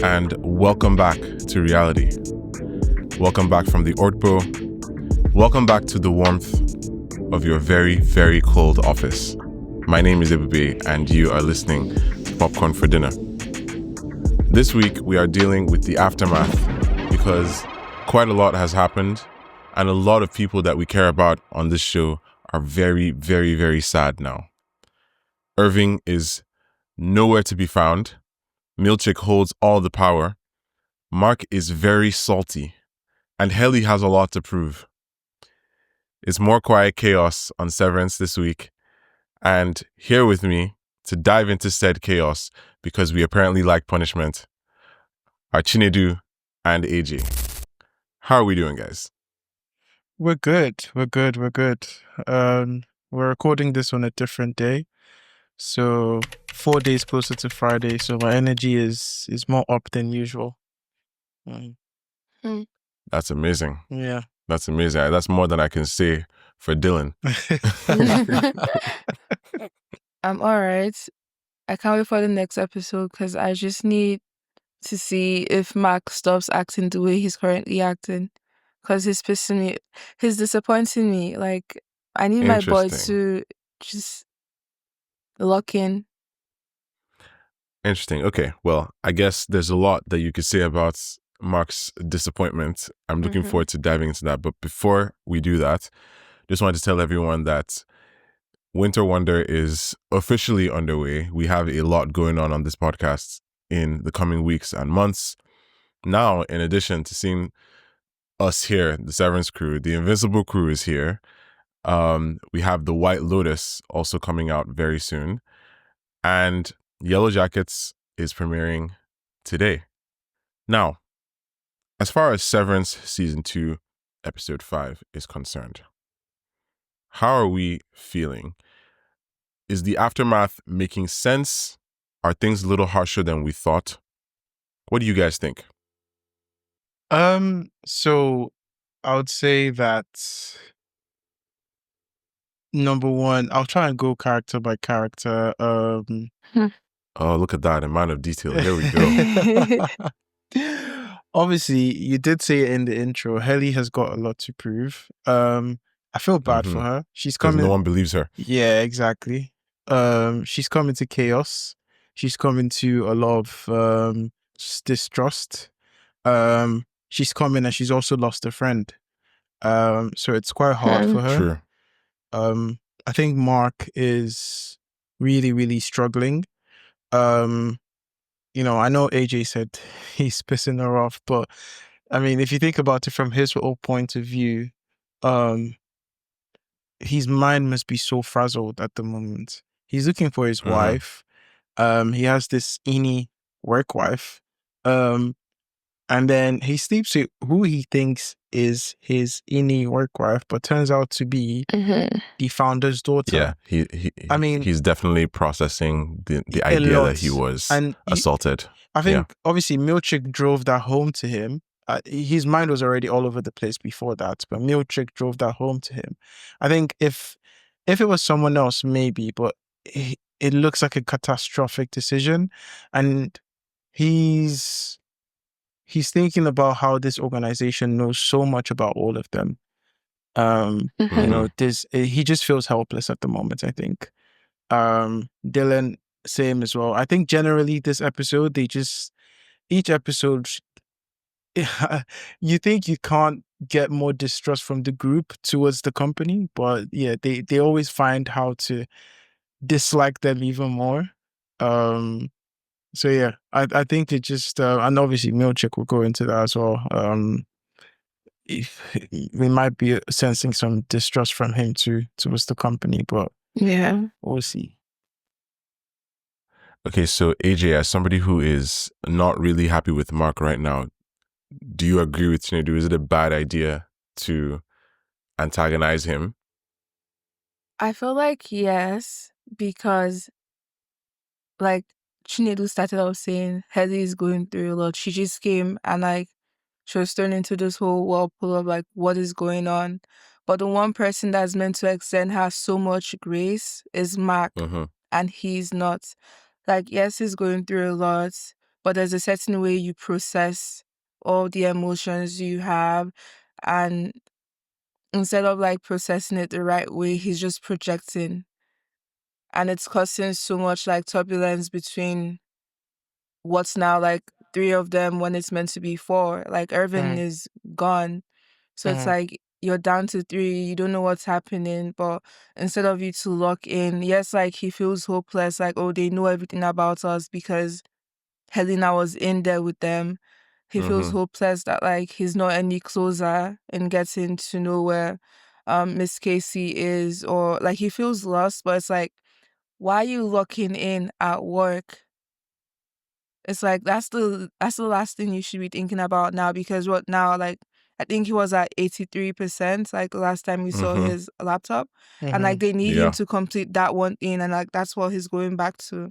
and welcome back to reality. Welcome back from the ORTBO. Welcome back to the warmth of your very, very cold office. My name is Ebube, and you are listening to Popcorn for Dinner. This week, we are dealing with the aftermath because quite a lot has happened, and a lot of people that we care about on this show are very, very, very sad now. Irving is nowhere to be found. Milchick holds all the power. Mark is very salty. And Helly has a lot to prove. It's more quiet chaos on Severance this week. And here with me to dive into said chaos, because we apparently like punishment, are Chinedu and AJ. How are we doing, guys? We're good. We're recording this on a different day. So 4 days closer to Friday. So my energy is more up than usual. That's amazing. Yeah. That's amazing. That's more than I can say for Dylan. I'm all right. I can't wait for the next episode because I just need to see if Mark stops acting the way he's currently acting, because he's pissing me. He's disappointing me. Like, I need my boy to just lock in. Interesting. Okay. Well, I guess there's a lot that you could say about Mark's disappointment. I'm looking forward to diving into that. But before we do that, just wanted to tell everyone that Winter Wonder is officially underway. We have a lot going on this podcast in the coming weeks and months. Now, in addition to seeing us here, the Severance crew, the Invincible crew is here. We have The White Lotus also coming out very soon. And Yellow Jackets is premiering today. Now, as far as Severance Season 2, Episode 5 is concerned, how are we feeling? Is the aftermath making sense? Are things a little harsher than we thought? What do you guys think? So I would say that number one, I'll try and go character by character. Oh, look at that amount of detail. Here we go. Obviously, you did say it in the intro. Helly has got a lot to prove. I feel bad for her. She's coming. No one believes her. Yeah, exactly. She's coming to chaos. She's coming to a lot of distrust. She's coming, and she's also lost a friend. So it's quite hard for her. True. I think Mark is really, really struggling. I know AJ said he's pissing her off, but I mean, if you think about it from his whole point of view, his mind must be so frazzled at the moment. He's looking for his wife. He has this work wife. And then he sleeps with who he thinks is his work wife, but turns out to be the founder's daughter. Yeah, he's definitely processing the idea that he was assaulted. I think obviously Milchick drove that home to him. His mind was already all over the place before that, but Milchick drove that home to him. I think if it was someone else, maybe, but it looks like a catastrophic decision, and he's thinking about how this organization knows so much about all of them. He just feels helpless at the moment, I think. Dylan, same as well. I think generally this episode, each episode, you think you can't get more distrust from the group towards the company, but yeah, they always find how to dislike them even more. So yeah, I think it just and obviously Milchick will go into that as well. We might be sensing some distrust from him towards the company, but yeah, we'll see. Okay, so AJ, as somebody who is not really happy with Mark right now, do you agree with Chinedu? Is it a bad idea to antagonize him? I feel like yes, because like Chinedu started off saying Helly is going through a lot. She just came and she was thrown into this whole whirlpool of what is going on. But the one person that's meant to extend her so much grace is Mark, and he's not. Yes, he's going through a lot, but there's a certain way you process all the emotions you have, and instead of like processing it the right way, he's just projecting, and it's causing so much like turbulence between what's now like three of them when it's meant to be four. Like Irving Mm. is gone, so it's Mhm. like you're down to three, you don't know what's happening, but instead of you to lock in, yes, like he feels hopeless, like, oh, they know everything about us because Helena was in there with them. He feels hopeless that like he's not any closer in getting to know where Miss Casey is, or like he feels lost, but it's like, why are you locking in at work? It's like that's the last thing you should be thinking about now, because what now, like I think he was at 83%, like the last time we saw his laptop. And like they need him Yeah. to complete that one thing, and like that's what he's going back to.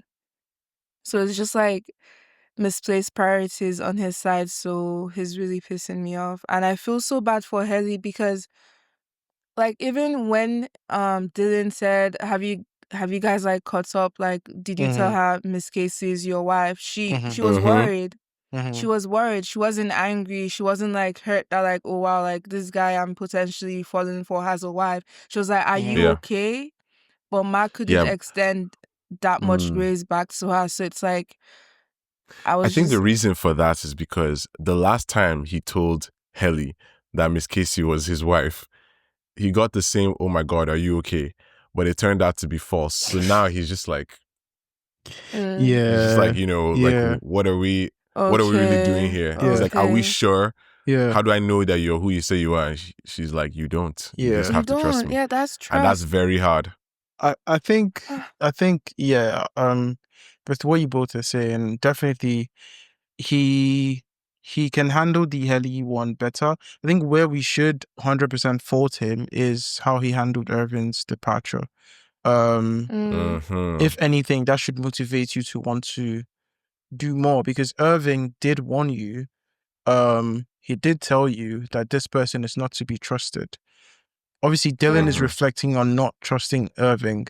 So it's just like misplaced priorities on his side, so he's really pissing me off. And I feel so bad for Helly because like even when Dylan said, have you guys like caught up? Like, did you tell her Miss Casey is your wife? She was worried. She was worried. She wasn't angry. She wasn't like hurt that like, oh wow, like this guy I'm potentially falling for has a wife. She was like, are you Yeah. okay? But Mark couldn't Yeah. extend that much grace back to her. So it's like I think the reason for that is because the last time he told Helly that Miss Casey was his wife, he got the same, oh my God, are you okay? But it turned out to be false. So now he's just like, Yeah. he's just like, you know, like, Yeah. what are we really doing here? He's like, are we sure? Yeah. How do I know that you're who you say you are? And she's like, you don't. You just Yeah. have to trust me. Yeah, that's trust. And that's very hard. I think yeah, with what you both are saying, definitely he can handle the Helly one better. I think where we should 100% fault him is how he handled Irvin's departure. If anything, that should motivate you to want to do more, because Irving did warn you. He did tell you that this person is not to be trusted. Obviously, Dylan is reflecting on not trusting Irving,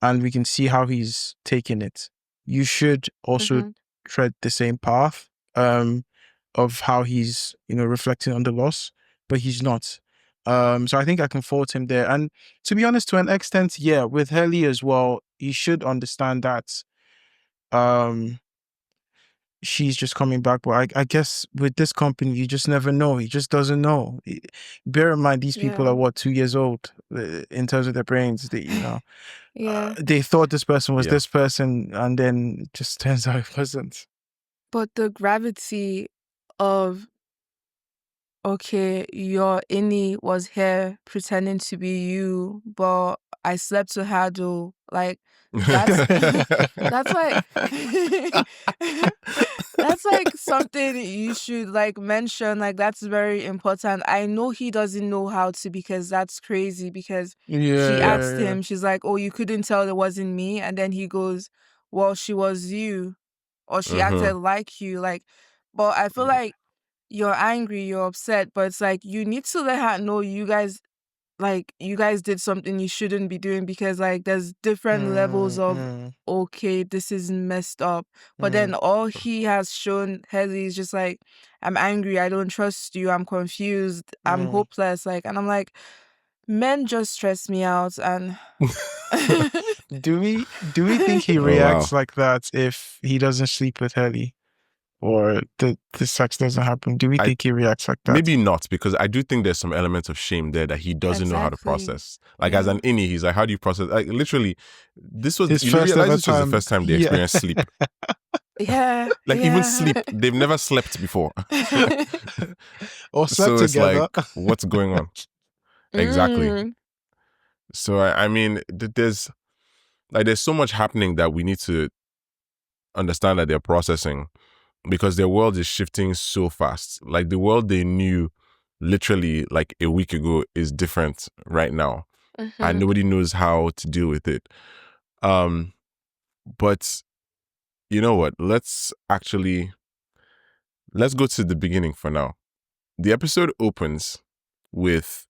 and we can see how he's taking it. You should also tread the same path of how he's, reflecting on the loss, but he's not. So I think I can fault him there. And to be honest, to an extent, yeah, with Helly as well, he should understand that she's just coming back. But I guess with this company, you just never know. He just doesn't know. Bear in mind, these people are 2 years old in terms of their brains. They thought this person was this person, and then it just turns out it wasn't. But the gravity of, okay, your innie was here pretending to be you, but I slept with her though. Like, that's like that's like something you should like mention. Like, that's very important. I know he doesn't know how to, because that's crazy, because she asked him, she's like, oh, you couldn't tell it wasn't me, and then he goes, well, she was you, or she acted like you. Like, but I feel like you're angry, you're upset, but it's like you need to let her know you guys did something you shouldn't be doing, because like there's different levels of, okay, this is messed up. But then all he has shown Helly is just like, I'm angry, I don't trust you, I'm confused, I'm hopeless. Like, and I'm like, men just stress me out. And do we think he reacts like that if he doesn't sleep with Helly, or the sex doesn't happen? Do we think he reacts like that? Maybe not, because I do think there's some element of shame there that he doesn't know how to process. Like as an innie, he's like, how do you process? Like literally, this was his you first realize ever this was the time. first time they experienced sleep. Even sleep, they've never slept before. Or slept so it's together. like, what's going on? Exactly. So I mean, there's so much happening that we need to understand that they're processing, because their world is shifting so fast. Like the world they knew literally like a week ago is different right now, and nobody knows how to deal with it. But you know what? Let's go to the beginning for now. The episode opens with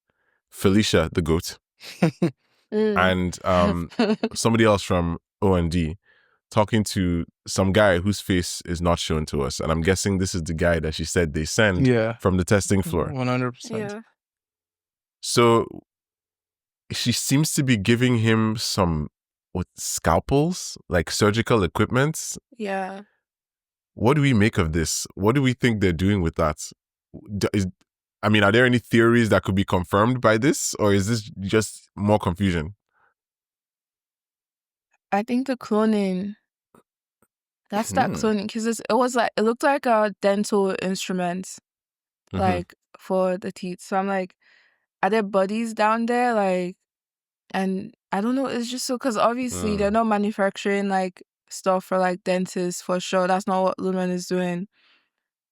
Felicia the goat and somebody else from O&D talking to some guy whose face is not shown to us. And I'm guessing this is the guy that she said they send from the testing floor. 100%. Yeah. So she seems to be giving him some scalpels, like surgical equipment. Yeah. What do we make of this? What do we think they're doing with that? Are there any theories that could be confirmed by this, or is this just more confusion? I think the cloning. That's that cloning because it looked like a dental instrument, like for the teeth. So I'm like, are there bodies down there? Like, and I don't know. It's just so because obviously they're not manufacturing like stuff for like dentists for sure. That's not what Lumon is doing.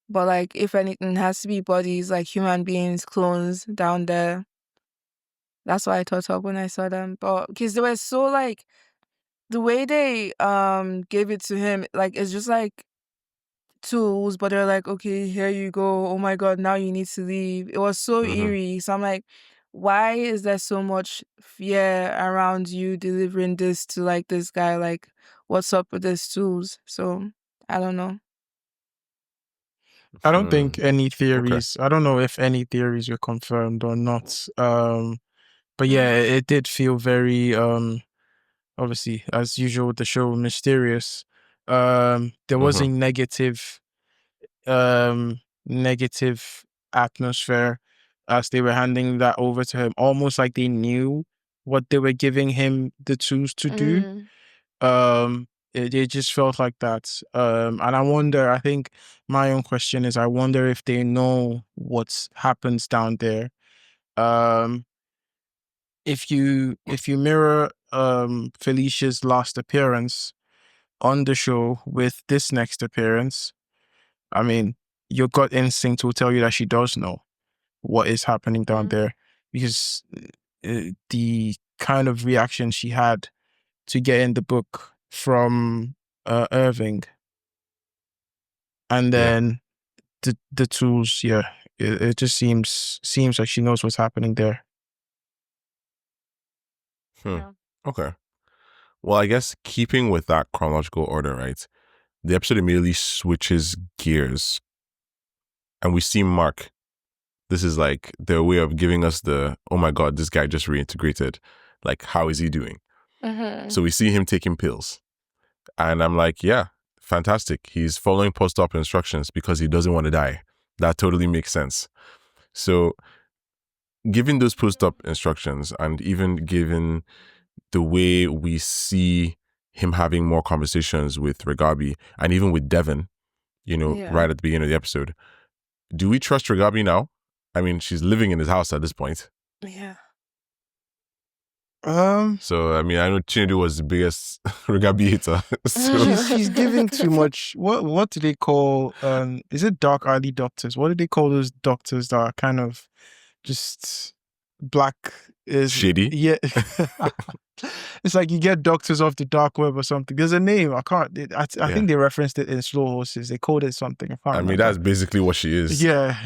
But like, if anything, it has to be bodies like human beings, clones down there. That's what I thought of when I saw them. But because they were so like the way they gave it to him, like it's just like tools, but they're like, okay, here you go. Oh my god, now you need to leave. It was so eerie. So I'm like, why is there so much fear around you delivering this to like this guy? Like, what's up with these tools? So I don't know. I don't think any theories. I don't know if any theories were confirmed or not. But yeah, it did feel very obviously, as usual, the show mysterious. There was a negative atmosphere as they were handing that over to him, almost like they knew what they were giving him the tools to do. It just felt like that. And I think my own question is, I wonder if they know what happens down there. If you mirror Felicia's last appearance on the show with this next appearance, I mean, your gut instinct will tell you that she does know what is happening down there, because the kind of reaction she had to get in the book from Irving, and then the tools, it just seems like she knows what's happening there. Yeah. Okay. Well, I guess keeping with that chronological order, right? The episode immediately switches gears, and we see Mark. This is like their way of giving us the, oh my god, this guy just reintegrated. Like, how is he doing? So we see him taking pills. And I'm like, yeah, fantastic. He's following post-op instructions because he doesn't want to die. That totally makes sense. So given those post-op instructions, and even given the way we see him having more conversations with Regabi and even with Devin, right at the beginning of the episode, do we trust Regabi now? I mean, she's living in his house at this point. Yeah. So, I know Chinedu was the biggest Regabi hater. So. She's giving too much. What do they call, is it dark alley doctors? What do they call those doctors that are kind of just black? Shady? Yeah. It's like you get doctors off the dark web or something. There's a name. I can't. I think they referenced it in Slow Horses. They called it something. I can't remember. That's basically what she is. Yeah.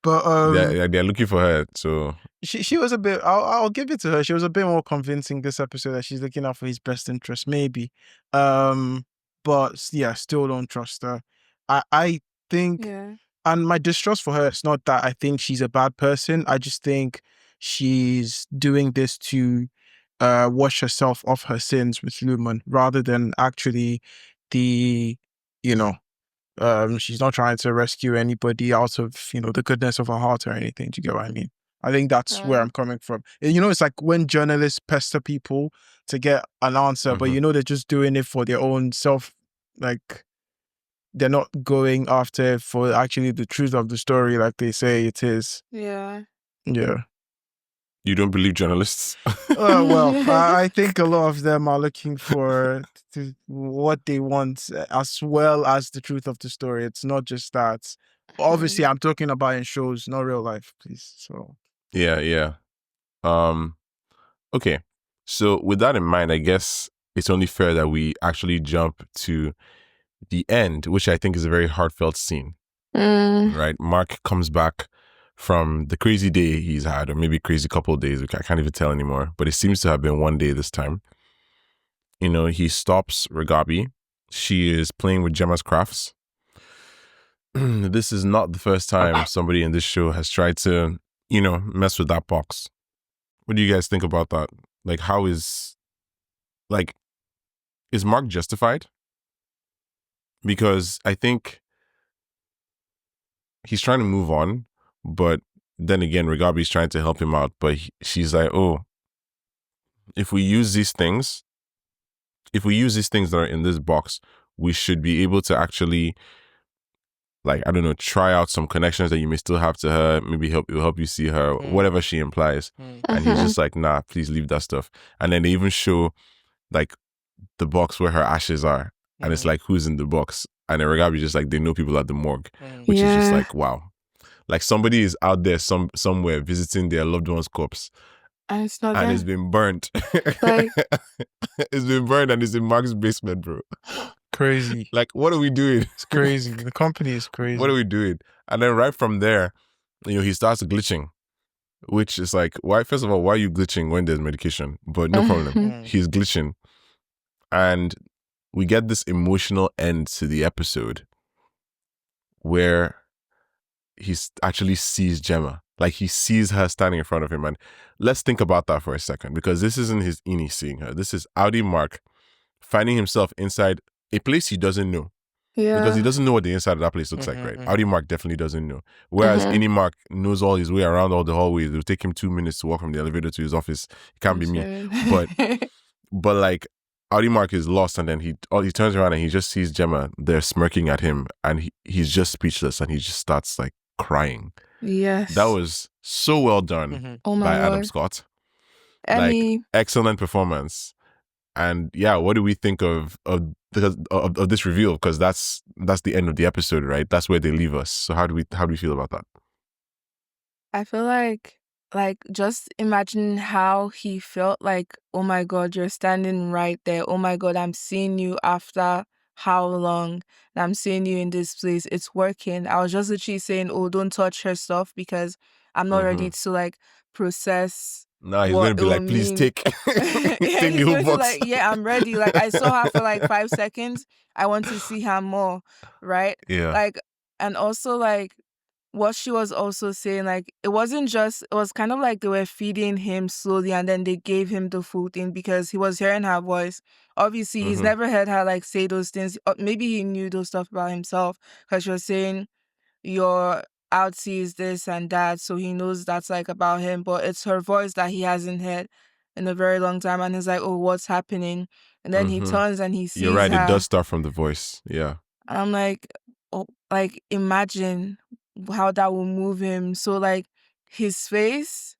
But they're looking for her. So she was a bit. I'll give it to her. She was a bit more convincing this episode that she's looking out for his best interest, maybe. But yeah, still don't trust her. I think. Yeah. And my distrust for her, it's not that I think she's a bad person. I just think she's doing this to wash herself off her sins with Lumon, rather than actually she's not trying to rescue anybody out of, the goodness of her heart or anything. Do you get what I mean? I think that's where I'm coming from. It's like when journalists pester people to get an answer, but they're just doing it for their own self, like, they're not going after for actually the truth of the story like they say it is. Yeah. Yeah. You don't believe journalists? Well, I think a lot of them are looking for what they want as well as the truth of the story. It's not just that. Obviously, I'm talking about in shows, not real life, please. So. Yeah. Okay. So with that in mind, I guess it's only fair that we actually jump to the end, which I think is a very heartfelt scene. Right? Mark comes back from the crazy day he's had, or maybe crazy couple of days, which I can't even tell anymore, but it seems to have been one day this time. he stops Regabi. She is playing with Gemma's crafts. This is not the first time somebody in this show has tried to, mess with that box. What do you guys think about that? Like, is Mark justified? Because I think he's trying to move on, but then again, Regabi's trying to help him out. But she's like, oh, if we use these things that are in this box, we should be able to actually, like, I don't know, try out some connections that you may still have to her. Maybe it'll help you see her, whatever she implies. And he's just like, nah, please leave that stuff. And then they even show, like, the box where her ashes are. And it's like, who's in the box? And then Regabi just like, they know people at the morgue, which is just like, wow. Like, somebody is out there somewhere visiting their loved one's corpse. And it's not and it's been burnt. Like, it's been burned and it's in Mark's basement, bro. Crazy. Like, what are we doing? It's crazy. The company is crazy. What are we doing? And then right from there, he starts glitching, which is like, why? First of all, why are you glitching when there's medication? But no problem. He's glitching. And we get this emotional end to the episode where he actually sees Gemma. Like, he sees her standing in front of him. And let's think about that for a second, because this isn't his Ini seeing her. This is Audi Mark finding himself inside a place he doesn't know. Yeah. Because he doesn't know what the inside of that place looks like, right? Audi Mark definitely doesn't know. Whereas Ini Mark knows all his way around all the hallways. It'll take him 2 minutes to walk from the elevator to his office. It can't be me. But like, Audi Mark is lost, and then he turns around and he just sees Gemma there smirking at him, and he's just speechless, and he just starts like crying. Yes. That was so well done my by Adam Lord. Scott. Emmy. Excellent performance. And yeah, what do we think of this reveal? Because that's the end of the episode, right? That's where they leave us. So how do we feel about that? I feel like just imagine how he felt. Like, oh my God, you're standing right there. Oh my God, I'm seeing you after how long? And I'm seeing you in this place. It's working. I was just literally saying, oh, don't touch her stuff because I'm not ready to like process. Nah, he's what going to be it like, will please mean. take Yeah, take the he's whole going to box. like, yeah, I'm ready. Like, I saw her for like 5 seconds. I want to see her more, right? Yeah. Like, and also like what she was also saying, like, it was kind of like they were feeding him slowly and then they gave him the full thing because he was hearing her voice. Obviously, he's never heard her like say those things. Maybe he knew those stuff about himself because she was saying your outsee is this and that, so he knows that's like about him, but it's her voice that he hasn't heard in a very long time, and he's like, oh, what's happening? And then he turns and he sees You're right, her. it does start from the voice. Yeah. And I'm like, oh, like, imagine how that will move him. So like his face,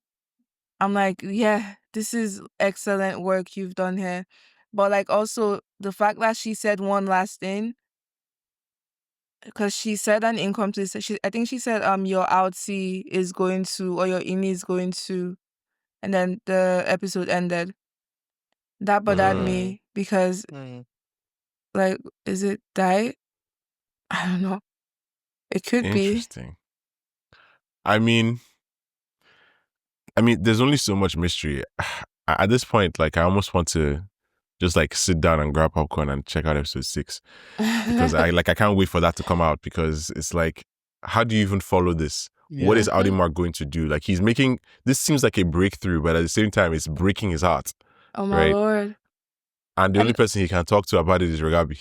I'm like, yeah, this is excellent work you've done here. But like also the fact that she said one last thing, because she said an incomplete. I think she said your outsee is going to, or your ini is going to, and then the episode ended. That bothered me because like, is it die? I don't know. It could be. Interesting. I mean, there's only so much mystery. At this point, like, I almost want to just like sit down and grab popcorn and check out episode 6 because I can't wait for that to come out, because it's like, how do you even follow this? Yeah. What is Audi Mark going to do? Like, he's making, this seems like a breakthrough, but at the same time, it's breaking his heart. Oh my Lord. And the only person he can talk to about it is Regabi.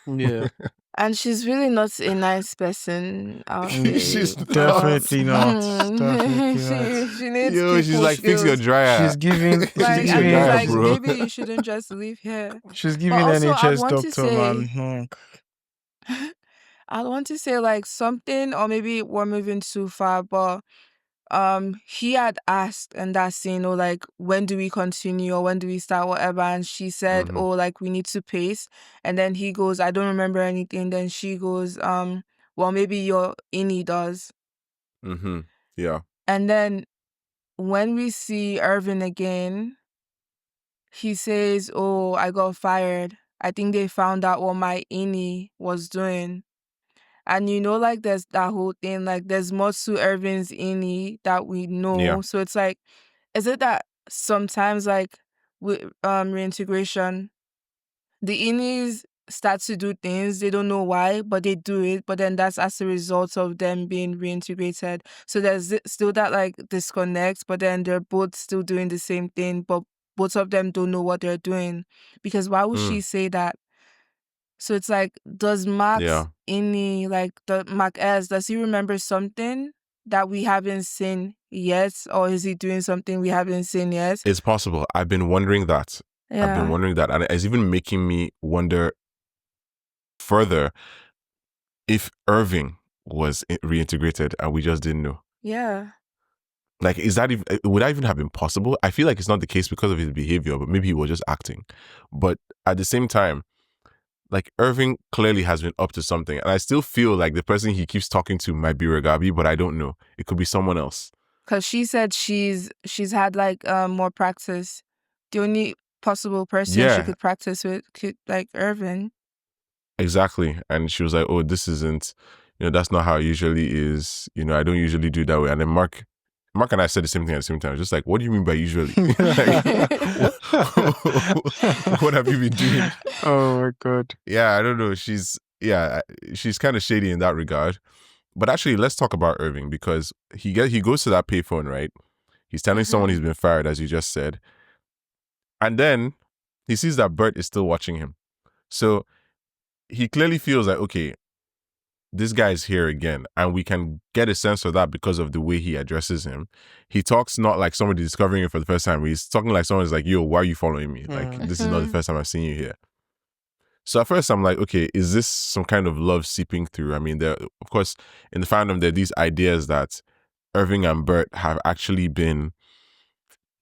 Yeah. And she's really not a nice person. She's definitely not. Definitely she needs she's like, skills. fix your dryer. She's giving. Like, fix I your mean, dryer, like, bro. maybe you shouldn't just leave here. She's giving also, NHS doctor, man. I want to say like something, or maybe we're moving too far, but he had asked in that scene, or like, when do we continue or when do we start, whatever, and she said, oh, like, we need to pace. And then he goes, I don't remember anything. Then she goes, well, maybe your ini does. Yeah. And then when we see Irving again, he says, oh, I got fired. I think they found out what my ini was doing. And like, there's that whole thing, like, there's more to Irving's ini that we know. Yeah. So it's like, is it that sometimes, like, with reintegration, the Inis start to do things, they don't know why, but they do it. But then that's as a result of them being reintegrated. So there's still that like disconnect, but then they're both still doing the same thing, but both of them don't know what they're doing. Because why would she say that? So it's like, does Max Mac S, does he remember something that we haven't seen yet? Or is he doing something we haven't seen yet? It's possible. I've been wondering that. Yeah. I've been wondering that. And it's even making me wonder further if Irving was reintegrated and we just didn't know. Yeah. Like, is that even, would that even have been possible? I feel like it's not the case because of his behavior, but maybe he was just acting. But at the same time, like, Irving clearly has been up to something. And I still feel like the person he keeps talking to might be Regabi, but I don't know. It could be someone else. Because she said she's had like more practice. The only possible person she could practice with could like Irving. Exactly. And she was like, oh, this isn't, that's not how it usually is. I don't usually do that way. And then Mark and I said the same thing at the same time. Just like, what do you mean by usually? Like, what have you been doing? Oh my God. Yeah, I don't know. She's kind of shady in that regard. But actually, let's talk about Irving, because he goes to that payphone, right? He's telling someone he's been fired, as you just said. And then he sees that Bert is still watching him. So he clearly feels like, okay, this guy is here again. And we can get a sense of that because of the way he addresses him. He talks not like somebody discovering it for the first time. He's talking like someone's like, yo, why are you following me? Like, this is not the first time I've seen you here. So at first I'm like, okay, is this some kind of love seeping through? I mean, of course, in the fandom, there are these ideas that Irving and Bert have actually been,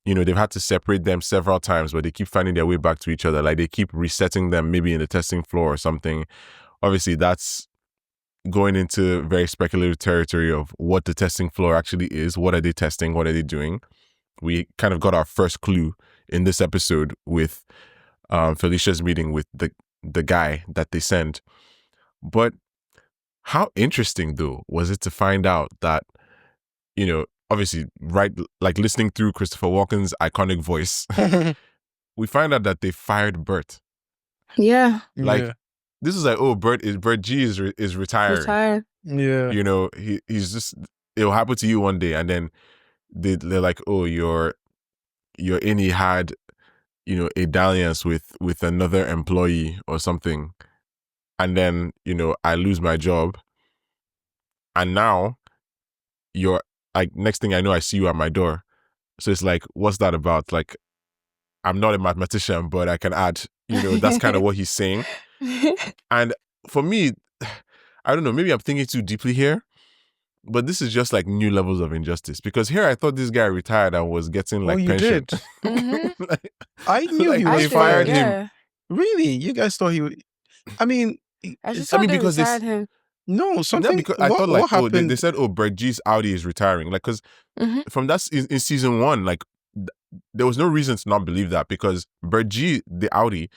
they've had to separate them several times, but they keep finding their way back to each other. Like, they keep resetting them maybe in the testing floor or something. Obviously, that's going into very speculative territory of what the testing floor actually is. What are they testing? What are they doing? We kind of got our first clue in this episode with Felicia's meeting with the guy that they sent. But how interesting, though, was it to find out that, obviously, right, like listening through Christopher Walken's iconic voice, we find out that they fired Bert. Yeah. Like, this is like, oh, Bert G is retiring. Retired. Yeah. He's just, it'll happen to you one day. And then they're like, oh, your innie had, a dalliance with another employee or something. And then, I lose my job. And now you're like, next thing I know, I see you at my door. So it's like, what's that about? Like, I'm not a mathematician, but I can add, that's kind of what he's saying. And for me, I don't know, maybe I'm thinking too deeply here, but this is just like new levels of injustice, because here I thought this guy retired and was getting like pension. Did. Like, I knew he was fired fired. him. Really? You guys thought he would? I mean, I just thought they because retired him. No, something. because I thought like, what happened? They said, Bert G's Audi is retiring. Like, because from that in season 1, like, there was no reason to not believe that, because Bert G, the Audi,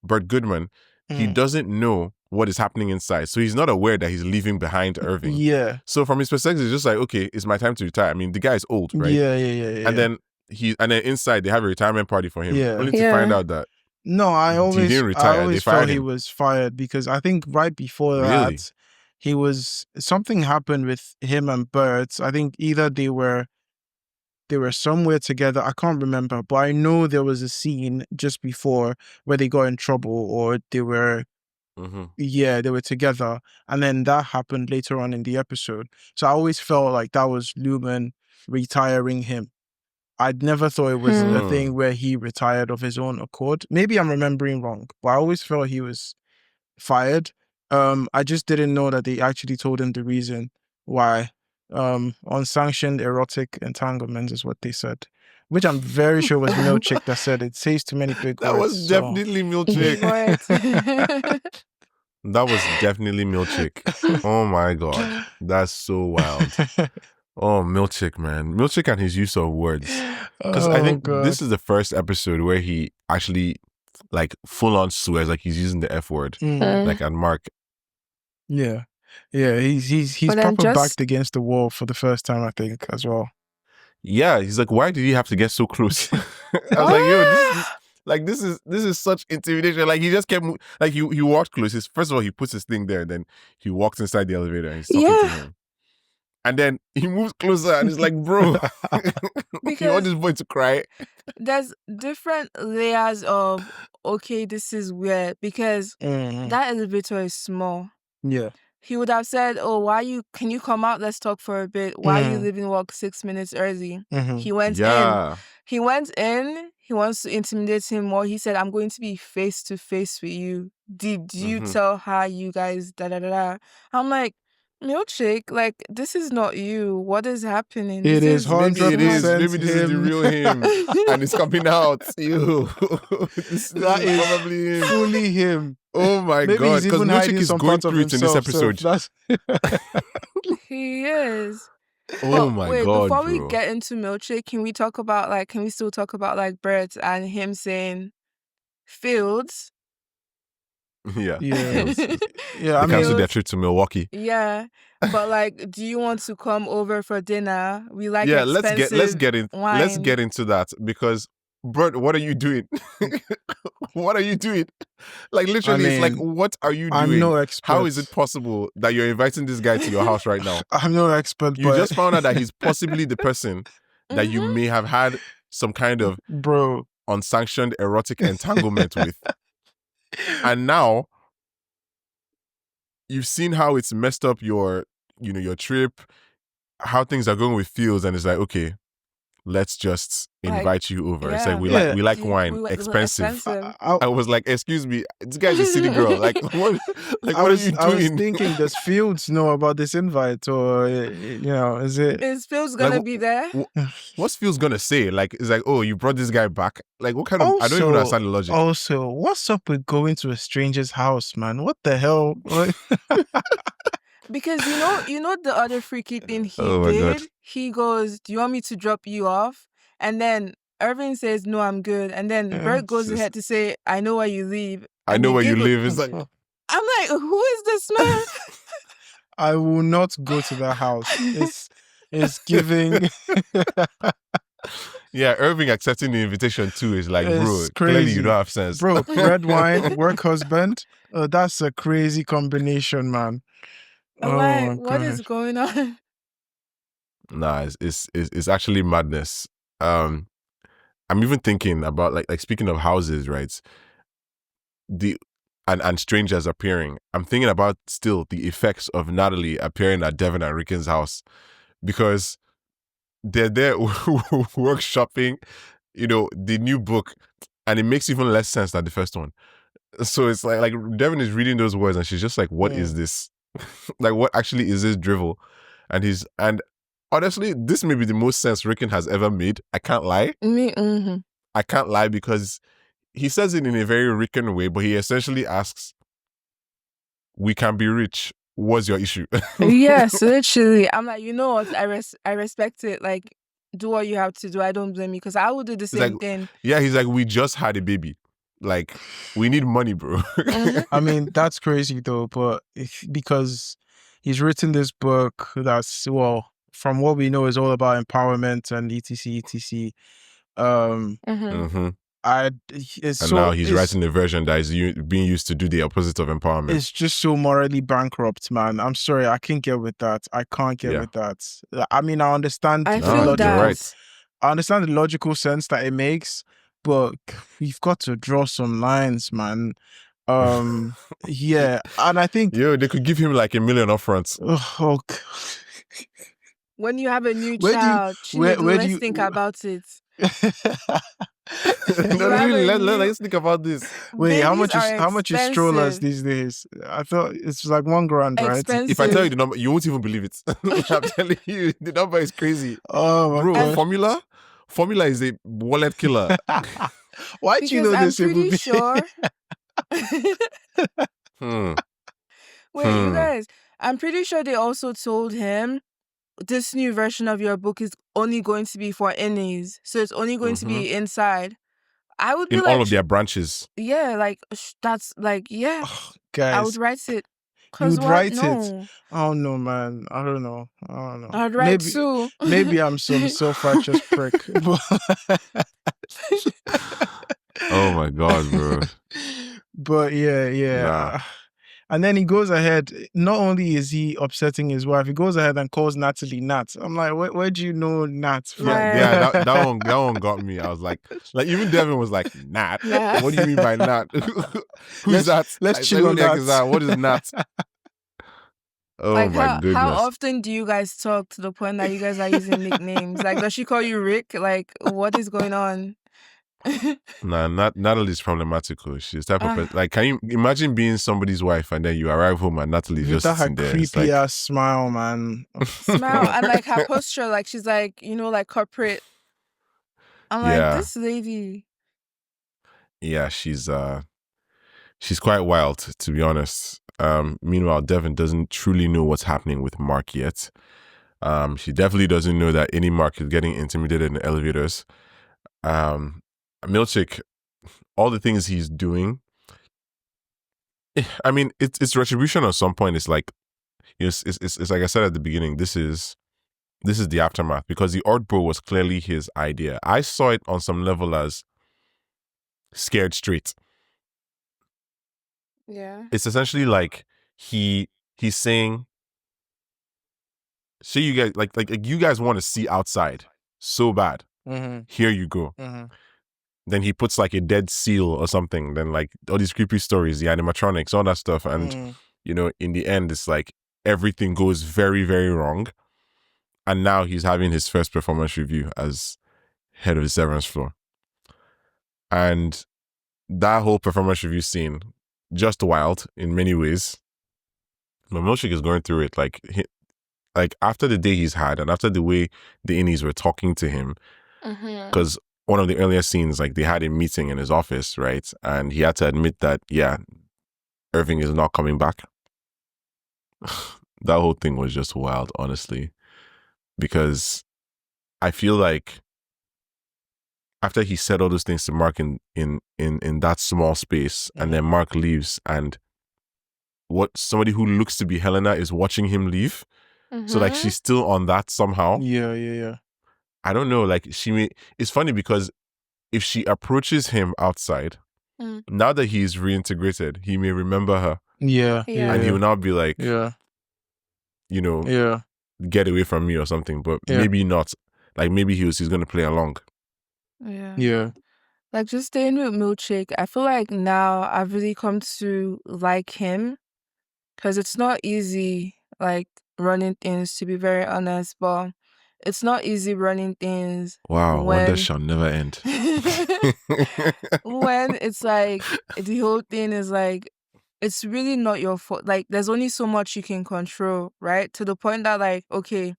Bert Goodman, he doesn't know what is happening inside. So he's not aware that he's leaving behind Irving. Yeah. So from his perspective, it's just like, okay, it's my time to retire. I mean, the guy is old, right? Yeah. And then inside they have a retirement party for him. Yeah. Only to find out that I always they felt fired he him. was fired, because I think right before that, something happened with him and Bert. I think either they were somewhere together. I can't remember, but I know there was a scene just before where they got in trouble, or they were, they were together. And then that happened later on in the episode. So I always felt like that was Lumon retiring him. I'd never thought it was a thing where he retired of his own accord. Maybe I'm remembering wrong, but I always felt he was fired. I just didn't know that they actually told him the reason why. Unsanctioned erotic entanglement is what they said, which I'm very sure was Milchick that said it. Says too many big words. That was definitely Milchick. That was definitely Milchick. Oh my God. That's so wild. Oh, Milchick, man. Milchick and his use of words. Because I think this is the first episode where he actually, like, full on swears, like he's using the F word, like at Mark. Yeah. Yeah, he's proper backed against the wall for the first time, I think, as well. Yeah, he's like, why did he have to get so close? I was like, yo, Like this is such intimidation. Like he just kept like he walked close. First of all, he puts his thing there, and then he walks inside the elevator and he's talking to him. And then he moves closer and he's like, bro, you want this boy to cry? There's different layers of, okay, this is weird because that elevator is small. Yeah. He would have said, oh, can you come out? Let's talk for a bit. Why are you leaving work 6 minutes early? He went in. He went in. He wants to intimidate him more. He said, I'm going to be face to face with you. Did you tell her you guys da-da-da-da? I'm like, Milchick, like, this is not you. What is happening? It is 100%. Maybe it is. Maybe this is the real him. And it's coming out. Ew. That is probably him. Fully him. Oh my God. Because Milchick is going through it in this episode. So he is. Oh my God. Before we get into Milchick, can we still talk about Brett and him saying Fields? Yeah. Yeah. They canceled their trip to Milwaukee. Yeah. But do you want to come over for dinner? We like expensive let's get wine. into that because Bert, what are you doing? What are you doing? Like literally, it's like, what are you doing? I'm no expert. How is it possible that you're inviting this guy to your house right now? I'm no expert. You just found out that he's possibly the person that you may have had some kind of unsanctioned erotic entanglement with. And now you've seen how it's messed up your trip, how things are going with Fields, and it's like, okay, let's just invite you over. Yeah. It's like we like wine, expensive. I was like, excuse me, this guy's a city girl. Like what? Like what are you doing? I was thinking, does Fields know about this invite, or is Fields gonna be there? What's Fields gonna say? Like, it's like, oh, you brought this guy back. Like, what kind of? I don't even understand the logic. Also, what's up with going to a stranger's house, man? What the hell? Because you know the other freaky thing he did? God. He goes, do you want me to drop you off? And then Irving says, no, I'm good. And then Bert goes ahead to say, I know where you live. I know where you live. It's like, I'm like, who is this man? I will not go to that house. It's giving. Yeah, Irving accepting the invitation too is like, it's bro, crazy. Clearly you don't have sense. Bro, red wine, work husband. That's a crazy combination, man. Like, what is going on? Nah, it's actually madness. I'm even thinking about like speaking of houses, right? And strangers appearing. I'm thinking about still the effects of Natalie appearing at Devin and Ricken's house because they're there workshopping, the new book, and it makes even less sense than the first one. So it's like Devin is reading those words and she's just like, what is this? Like, what actually is this drivel? And honestly, this may be the most sense Ricken has ever made. I can't lie. I can't lie because he says it in a very Ricken way, but he essentially asks, we can be rich. What's your issue? Yes, literally. I'm like, you know what? I respect it. Like, do what you have to do. I don't blame you because I would do the same thing. Yeah, he's like, we just had a baby. Like, we need money, bro. I mean, that's crazy though, but because he's written this book that's, from what we know, is all about empowerment and etc. Now he's writing a version that is being used to do the opposite of empowerment. It's just so morally bankrupt, man. I'm sorry, I can't get with that. I can't get with that. I mean, I understand. I feel that. Right. I understand the logical sense that it makes, but we've got to draw some lines, man. Yeah, and I think they could give him like $1 million upfront. Oh, when you have a new child, let's think about it. Let's think about this. Wait, how much is strollers these days? I thought it's like $1,000, right? Expensive. If I tell you the number, you won't even believe it. I'm telling you, the number is crazy. Oh my God. Formula is a wallet killer. Why do you know this? I'm pretty sure. Wait, you guys, I'm pretty sure they also told him this new version of your book is only going to be for innies, so it's only going to be inside. I would be in all of their branches. Yeah, like that's like guys, I would write it. You would write it. Oh no, man. I don't know. I'd write too. Maybe I'm some self-righteous prick. Oh my God, bro. But yeah. Nah. And then he goes ahead. Not only is he upsetting his wife, he goes ahead and calls Natalie Nat. I'm like, where do you know Nat from? Yeah, that one got me. I was like even Devin was like, Nat. Nat. What do you mean by Nat? Who's that? Let's I chill said, on who the heck is that. that? What is Nat? Oh Like my how goodness. often do you guys talk to the point that you guys are using nicknames? Like, does she call you Rick? Like, what is going on? Nah, Natalie's problematical. She's type of Ah. person. Like, can you imagine being somebody's wife and then you arrive home and Natalie's With just that her sitting there? It's creepy like, ass smile, man. Smile and like her posture, like she's like, you know, like corporate. I'm like, Yeah. this lady. Yeah, she's quite wild, to be honest. Meanwhile, Devin doesn't truly know what's happening with Mark yet. She definitely doesn't know that any Mark is getting intimidated in the elevators. Milchick, all the things he's doing, I mean, it's retribution at some point. It's like, it's like I said at the beginning, this is the aftermath, because the ORTBO was clearly his idea. I saw it on some level as scared straight. Yeah. It's essentially like he's saying, say you guys like you guys want to see outside so bad. Mm-hmm. Here you go. Mm-hmm. Then he puts like a dead seal or something. Then like all these creepy stories, the animatronics, all that stuff. And you know, in the end, it's like everything goes very, very wrong. And now he's having his first performance review as head of the Severance floor. And that whole performance review scene, just wild in many ways. But Milchick is going through it like after the day he's had and after the way the innies were talking to him. Because one of the earlier scenes, like they had a meeting in his office, right? And he had to admit that, yeah, Irving is not coming back. That whole thing was just wild, honestly. Because I feel like after he said all those things to Mark in that small space, and then Mark leaves, and what somebody who looks to be Helena is watching him leave. So like she's still on that somehow. Yeah. I don't know. Like it's funny because if she approaches him outside, now that he's reintegrated, he may remember her. Yeah. And he will now be like, you know, get away from me or something. But maybe not. Like maybe he's going to play along. Yeah. Like just staying with Milchick, I feel like now I've really come to like him because it's not easy, like running things, to be very honest, but it's not easy running things. Wow, wonders shall never end. When it's like the whole thing is like, it's really not your fault. Like there's only so much you can control, right? To the point that like, okay,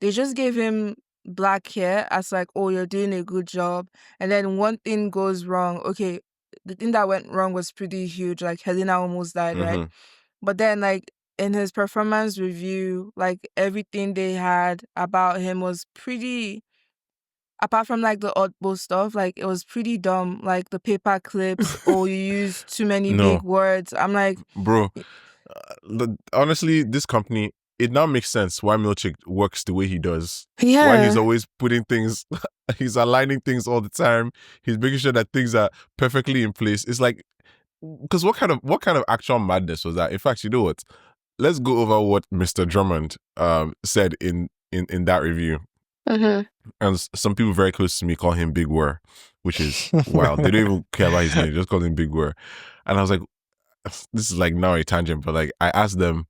they just gave him black hair as like, oh, you're doing a good job. And then one thing goes wrong. Okay, the thing that went wrong was pretty huge. Like Helena almost died, right? But then like in his performance review, like everything they had about him was pretty, apart from like the ORTBO stuff, like it was pretty dumb. Like the paper clips, oh, you use too many big words. I'm like, bro, honestly, this company, it now makes sense why Milchick works the way he does. yeah. Why he's always putting things, he's aligning things all the time. He's making sure that things are perfectly in place. It's like, because what kind of actual madness was that? In fact, you know what? Let's go over what Mr. Drummond said in that review. And some people very close to me call him Big Wur, which is wild. They don't even care about his name, just call him Big Wur. And I was like, this is like now a tangent, but like I asked them,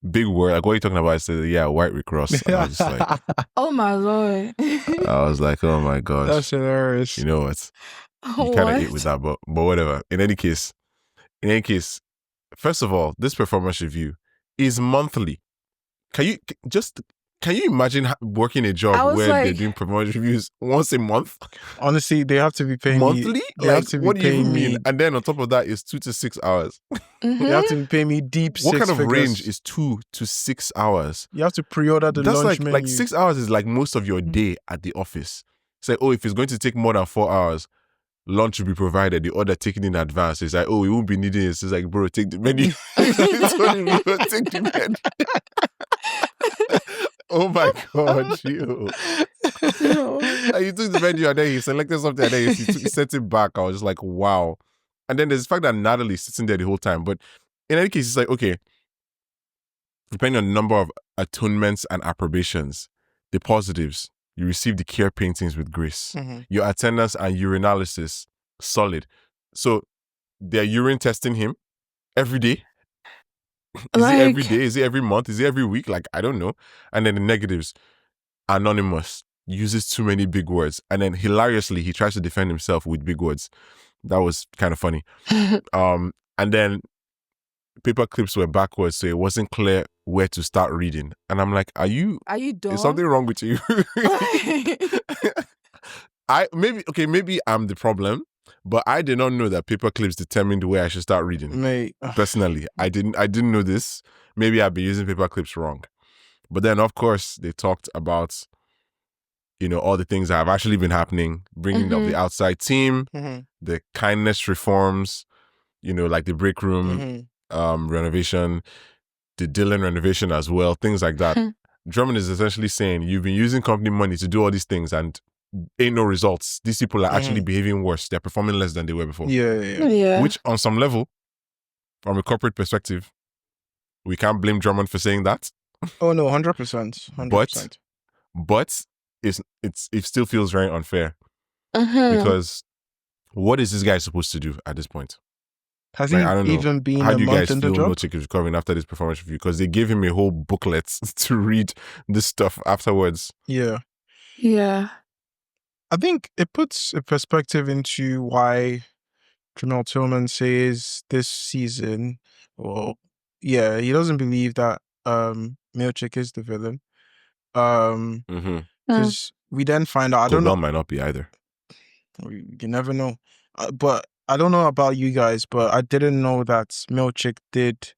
Big Wur, like what are you talking about? I said, yeah, White Rick Ross. And I was just like, oh my Lord. I was like, oh my gosh. That's hilarious. You know what? You kind of ate with that, but whatever. In any case, first of all, this performance review is monthly. Can you imagine working a job where they're doing performance reviews once a month? Honestly, they have to be paying monthly. me. They Like, have to be what do you paying mean? me. And then on top of that is 2 to 6 hours. They have to be paying me deep. What kind of figures. range is 2 to 6 hours? You have to pre-order the That's lunch like menu. 6 hours is like most of your day at the office. Say, oh, if it's going to take more than 4 hours, lunch will be provided. The order taken in advance. It's like, oh, we won't be needing it. It's like, bro, take the menu. Take the menu. Oh my God, you. No. And he took the menu and then he selected something and then he sent it back. I was just like, wow. And then there's the fact that Natalie's sitting there the whole time. But in any case, it's like, okay, depending on the number of atonements and approbations, the positives, you receive the care paintings with grace. Your attendance and urinalysis, solid. So they're urine testing him every day. Is it every day? Is it every month? Is it every week? Like, I don't know. And then the negatives, anonymous, uses too many big words. And then hilariously, he tries to defend himself with big words. That was kind of funny. And then paper clips were backwards, so it wasn't clear where to start reading. And I'm like, are you dumb? Is something wrong with you? Maybe I'm the problem, but I did not know that paper clips determined where I should start reading. Mate. Personally, I didn't know this. Maybe I've been using paper clips wrong. But then, of course, they talked about, all the things that have actually been happening, bringing up the outside team, the kindness reforms, like the break room renovation, the Dylan renovation as well, things like that. Drummond is essentially saying, you've been using company money to do all these things and ain't no results. These people are actually behaving worse. They're performing less than they were before. Yeah. Which, on some level, from a corporate perspective, we can't blame Drummond for saying that. Oh no, 100%. 100%. But it still feels very unfair because what is this guy supposed to do at this point? Has he even been How a do you month guys in the feel job? Milchick is recovering after this performance review? Because they gave him a whole booklet to read this stuff afterwards. Yeah. Yeah. I think it puts a perspective into why Jamal Tillman says this season, he doesn't believe that Milchick is the villain. Because we then find out, I don't know. Cobell might not be either. You never know. But I don't know about you guys, but I didn't know that Milchick did,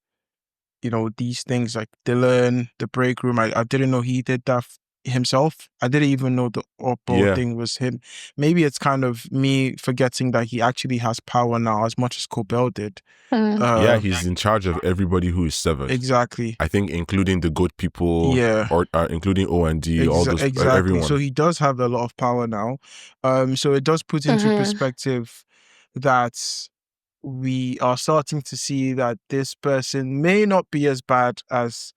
these things like Dylan, the break room. I didn't know he did that himself. I didn't even know the ORTBO thing was him. Maybe it's kind of me forgetting that he actually has power now as much as Cobell did. He's in charge of everybody who is severed. Exactly. I think including the good people, or including O&D, all those, everyone. So he does have a lot of power now. So it does put into perspective that we are starting to see that this person may not be as bad as,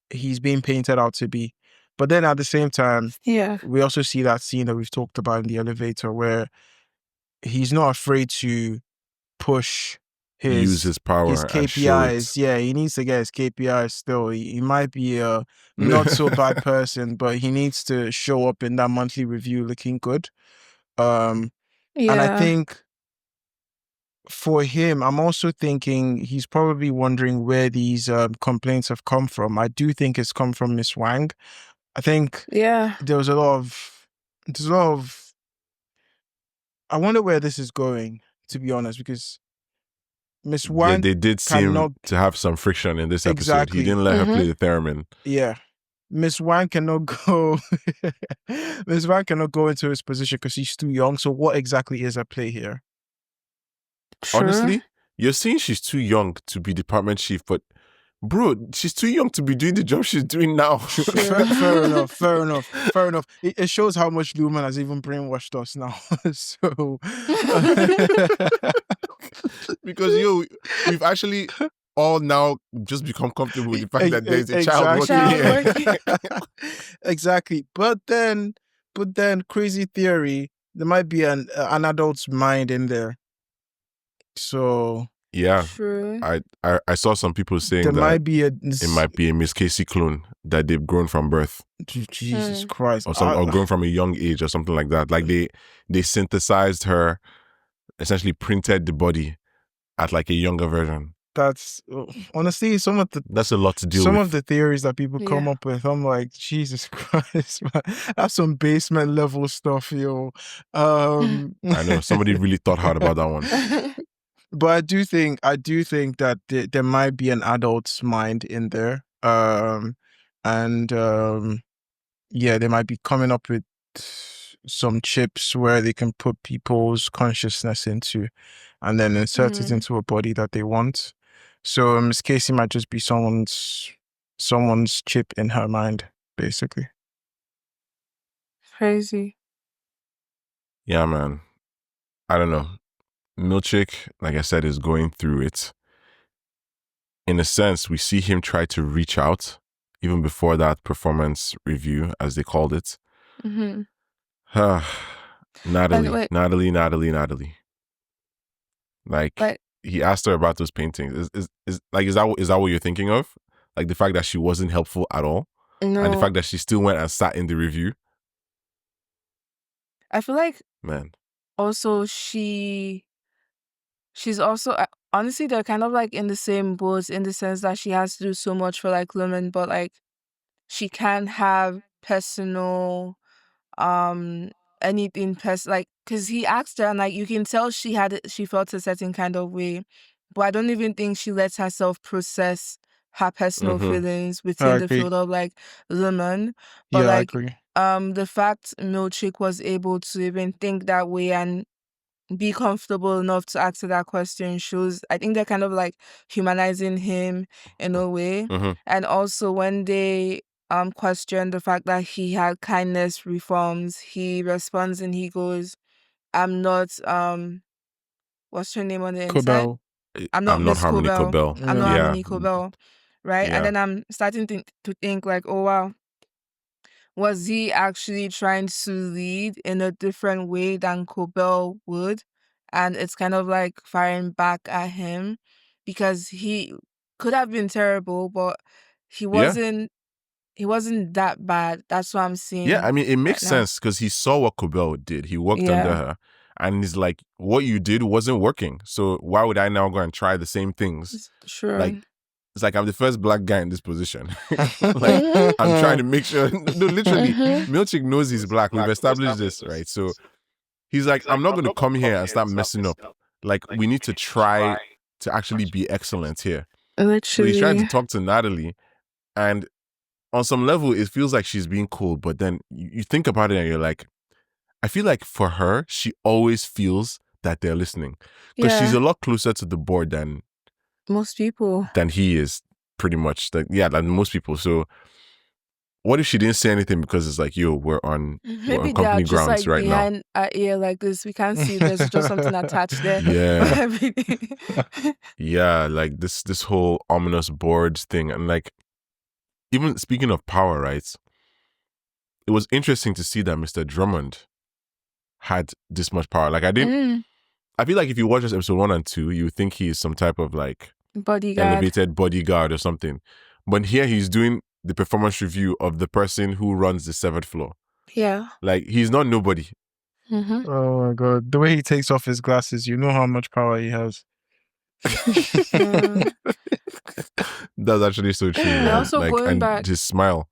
he's being painted out to be. But then at the same time, we also see that scene that we've talked about in the elevator where he's not afraid to push use his power, his KPIs. Yeah, he needs to get his KPIs still. He might be a not so bad person, but he needs to show up in that monthly review looking good. And I think for him, I'm also thinking he's probably wondering where these complaints have come from. I do think it's come from Miss Wang. I think there's a lot of I wonder where this is going, to be honest, because Miss Wang they did seem to have some friction in this episode. Exactly. He didn't let her play the theremin. Yeah. Miss Wang cannot go Miss Wang cannot go into his position because she's too young. So what exactly is at play here? Honestly, you're saying she's too young to be department chief, but bro, she's too young to be doing the job she's doing now. Fair enough. It shows how much Lumon has even brainwashed us now. So because we've actually all now just become comfortable with the fact that there's a child working here. Exactly. But then crazy theory, there might be an adult's mind in there. So yeah, I saw some people saying there that might be it might be a Miss Casey clone that they've grown from birth. Jesus Christ, or grown from a young age or something like that. Like they synthesized her, essentially printed the body at like a younger version. That's honestly that's a lot to deal with. Some of the theories that people come up with, I'm like, Jesus Christ, man, that's some basement level stuff, yo. I know somebody really thought hard about that one. But I do think that there might be an adult's mind in there, they might be coming up with some chips where they can put people's consciousness into, and then insert it into a body that they want. So Miss Casey might just be someone's chip in her mind, basically. Crazy. Yeah, man. I don't know. Milchick, like I said, is going through it. In a sense, we see him try to reach out even before that performance review, as they called it. Mm-hmm. Natalie, wait. Natalie. Like, he asked her about those paintings. Is that what you're thinking of? Like the fact that she wasn't helpful at all, and the No, fact that she still went and sat in the review. I feel like Man, also she's also honestly they're kind of like in the same boat in the sense that she has to do so much for like Lumon, but like she can't have personal anything like because he asked her and like you can tell she felt a certain kind of way, but I don't even think she lets herself process her personal feelings I within the agree. field of like Lumon. But Yeah, I like agree. the fact Milchick was able to even think that way and be comfortable enough to answer that question shows, I think they're kind of like humanizing him in a way. And also when they question the fact that he had kindness reforms, he responds and he goes, I'm not what's her name on the inside? Cobell. I'm not not Miss Harmony Cobell. Cobell. I'm not Yeah. Harmony Cobell. Right? Yeah. And then I'm starting to think like, oh wow, was he actually trying to lead in a different way than Cobell would? And it's kind of like firing back at him because he could have been terrible, but he wasn't that bad. That's what I'm seeing. Yeah, I mean, it makes right now. sense because he saw what Cobell did. He worked under Yeah. her, and he's like, "What you did wasn't working. So why would I now go and try the same things?" Sure. Like, it's like I'm the first black guy in this position. Like, I'm trying to make sure. No, literally, Milchick knows he's black. We've established this, right? So he's like, I'm not going to come here and start messing up. Like, we need to try to actually be excellent here. Literally. So he's trying to talk to Natalie, and on some level, it feels like she's being cool. But then you think about it and you're like, I feel like for her, she always feels that they're listening. Because she's a lot closer to the board than most people. Than he is, pretty much. Than most people. So what if she didn't say anything because it's like, yo, we're on Maybe company they are just grounds like right now. behind our ear like this. We can't see. There's just something attached there. Yeah. Everything. Yeah, like this whole ominous boards thing. And like, even speaking of power, right? It was interesting to see that Mr. Drummond had this much power. Like, I feel like if you watch this episode 1 and 2, you would think he is some type of like bodyguard. elevated bodyguard or something. But here he's doing the performance review of the person who runs the 7th floor. Yeah. Like, he's not nobody. Oh my God. The way he takes off his glasses, you know how much power he has. That's actually so true. And also like, going and back his smile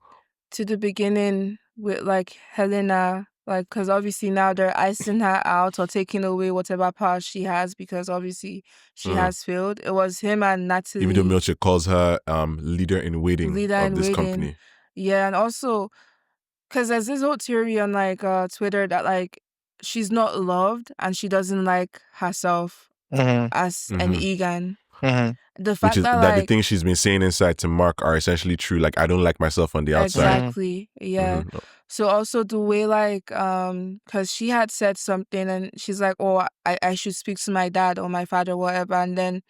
to the beginning with like Helena, like, because obviously now they're icing her out or taking away whatever power she has because obviously she has failed. It was him and Natalie. Even though Milchick calls her leader in waiting of this company. Yeah, and also because there's this whole theory on like Twitter that like she's not loved and she doesn't like herself as an Egan. The fact Which is that the like things she's been saying inside to Mark are essentially true. Like, I don't like myself on the outside. exactly. Yeah. So also the way like because she had said something and she's like, oh, I should speak to my dad or my father, whatever, and then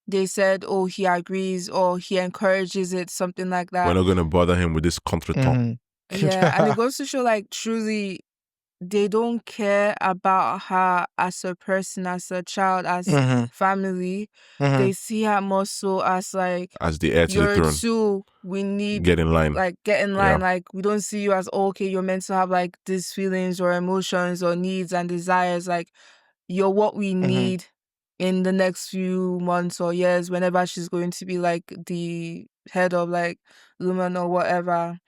they said, oh, he agrees or he encourages it, something like that. We're not going to bother him with this contretemps. Yeah, and it goes to show like truly they don't care about her as a person, as a child, as family. They see her more so as like as the heir to the throne. Too, we need get in line. Like get in line. Yeah. Like we don't see you as okay, you're meant to have like these feelings or emotions or needs and desires. Like you're what we need in the next few months or years, whenever she's going to be like the head of like Lumon or whatever.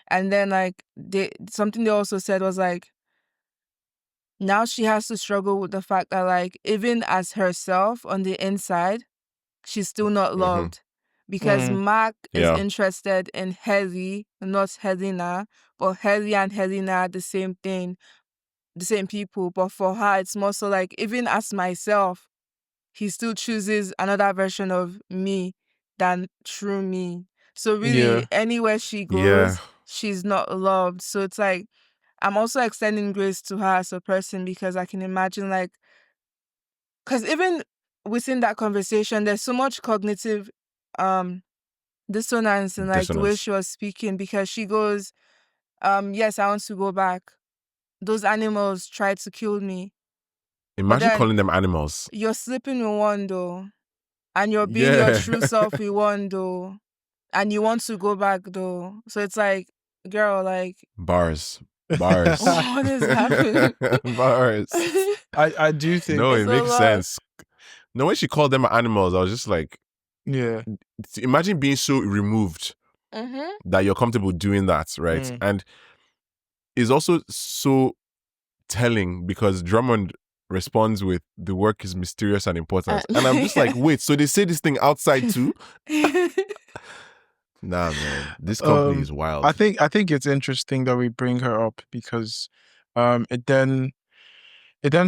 And then like something they also said was like, now she has to struggle with the fact that like even as herself on the inside, she's still not loved. Because Mark is interested in Helly, not Helena, but Helly and Helena are the same thing, the same people. But for her, it's more so like, even as myself, he still chooses another version of me than true me. So really, anywhere she goes, she's not loved. So it's like, I'm also extending grace to her as a person because I can imagine like, because even within that conversation, there's so much cognitive dissonance in like the way Dissonance. she was speaking, because she goes, yes, I want to go back. Those animals tried to kill me. Imagine then- calling them animals. You're sleeping with one though, and you're being your true self with one though, and you want to go back though. So it's like, girl, like Bars. what is happening? Bars. I do think No, It's it a makes lot. sense. No, when she called them animals, I was just like, yeah. imagine being so removed that you're comfortable doing that, right? Mm. And it's also so telling because Drummond responds with, the work is mysterious and important. And I'm just like, wait, so they say this thing outside too? Nah, man, this company is wild. I think it's interesting that we bring her up because it then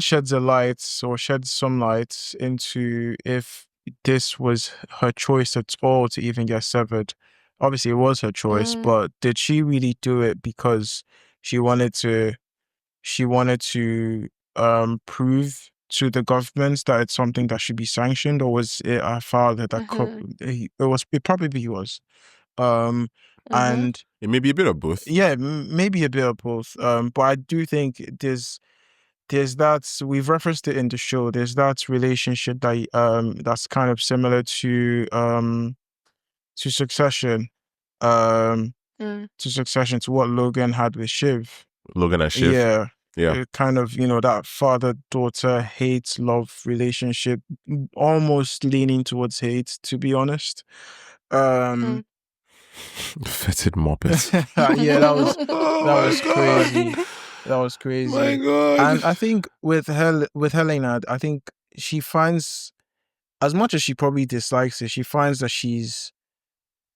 sheds some light into if this was her choice at all to even get severed. Obviously it was her choice, but did she really do it because she wanted to prove to the government that it's something that should be sanctioned, or was it her father that it probably was. And it may be a bit of both. yeah, maybe a bit of both. But I do think there's that, we've referenced it in the show, there's that relationship that that's kind of similar to Succession. To Succession, to what Logan had with Shiv. Logan and Shiv. Yeah. Yeah. Kind of, that father-daughter hate-love relationship, almost leaning towards hate, to be honest. Fetid moppet. Yeah, that was crazy. That was crazy. My God. And I think with Helena, I think she finds, as much as she probably dislikes it, she finds that she's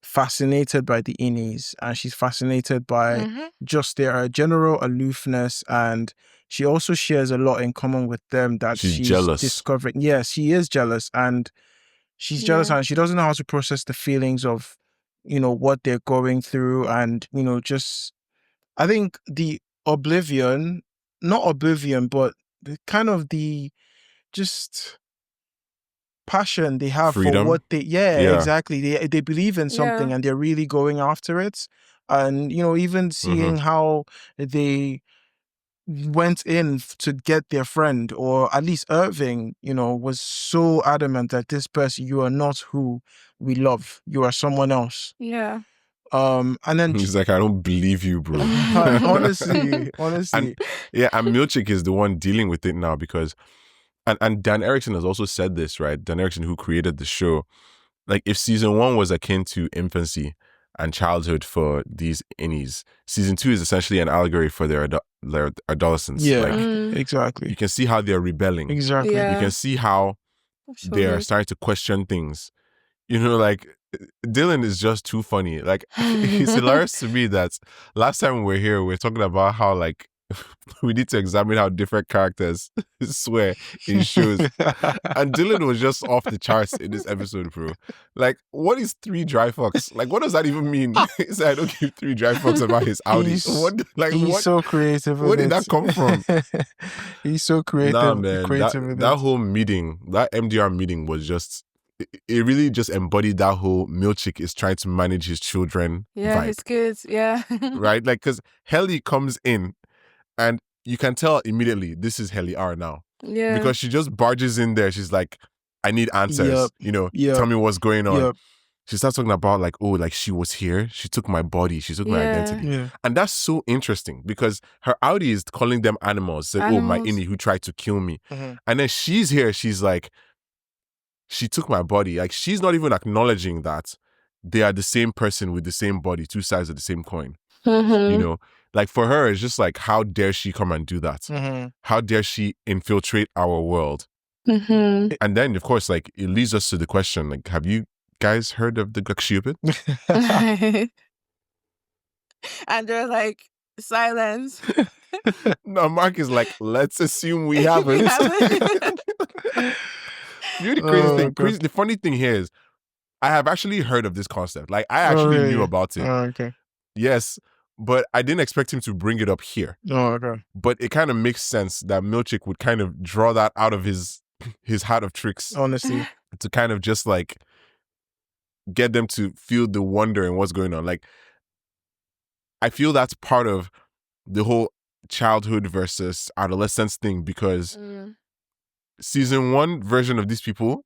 fascinated by the innies, and she's fascinated by just their general aloofness, and she also shares a lot in common with them that She's jealous. discovering. Yes, she is jealous, and she's jealous, and she doesn't know how to process the feelings of, what they're going through, and just, I think the oblivion, not oblivion, but the kind of the just passion they have Freedom. for what they exactly, they believe in something and they're really going after it, and even seeing how they went in to get their friend, or at least Irving, was so adamant that this person, you are not who we love, you are someone else. And then he's like, I don't believe you, bro. honestly. And Milchick is the one dealing with it now because and Dan Erickson has also said this, right? Dan Erickson, who created the show, like, if season 1 was akin to infancy and childhood for these innies, season 2 is essentially an allegory for their adolescence. Exactly. You can see how they're rebelling. Exactly. You can see how they're starting to question things. Like, Dylan is just too funny. Like, it's hilarious to me that last time we were here, we were talking about how, like, we need to examine how different characters swear in shows. And Dylan was just off the charts in this episode, bro. Like, what is 3 dry fucks? Like, what does that even mean? He said, I don't give 3 dry fucks about his Audi. He's so creative. Where did that come from? He's so creative. Nah, man. That whole meeting, that MDR meeting was just, it really just embodied that whole Milchick is trying to manage his children vibe. His kids, right? Like, because Helly comes in and you can tell immediately this is Helly R now. Yeah. Because she just barges in there. She's like, I need answers. Yep. Tell me what's going on. Yep. She starts talking about like, oh, like she was here. She took my body. She took my identity. Yeah. And that's so interesting because her Audi is calling them animals. Said, oh, my innie who tried to kill me. And then she's here. She's like, she took my body. Like, she's not even acknowledging that they are the same person with the same body, 2 sides of the same coin. Like, for her, it's just like, how dare she come and do that? How dare she infiltrate our world? And then, of course, like, it leads us to the question, like, have you guys heard of the Gakshupin? And they're like, silence. No, Mark is like, let's assume we haven't. The funny thing here is, I have actually heard of this concept. Like, I actually knew about it. Oh, okay. Yes, but I didn't expect him to bring it up here. Oh, okay. But it kind of makes sense that Milchick would kind of draw that out of his hat of tricks Honestly. to kind of just like get them to feel the wonder in what's going on. Like, I feel that's part of the whole childhood versus adolescence thing, because season 1 version of these people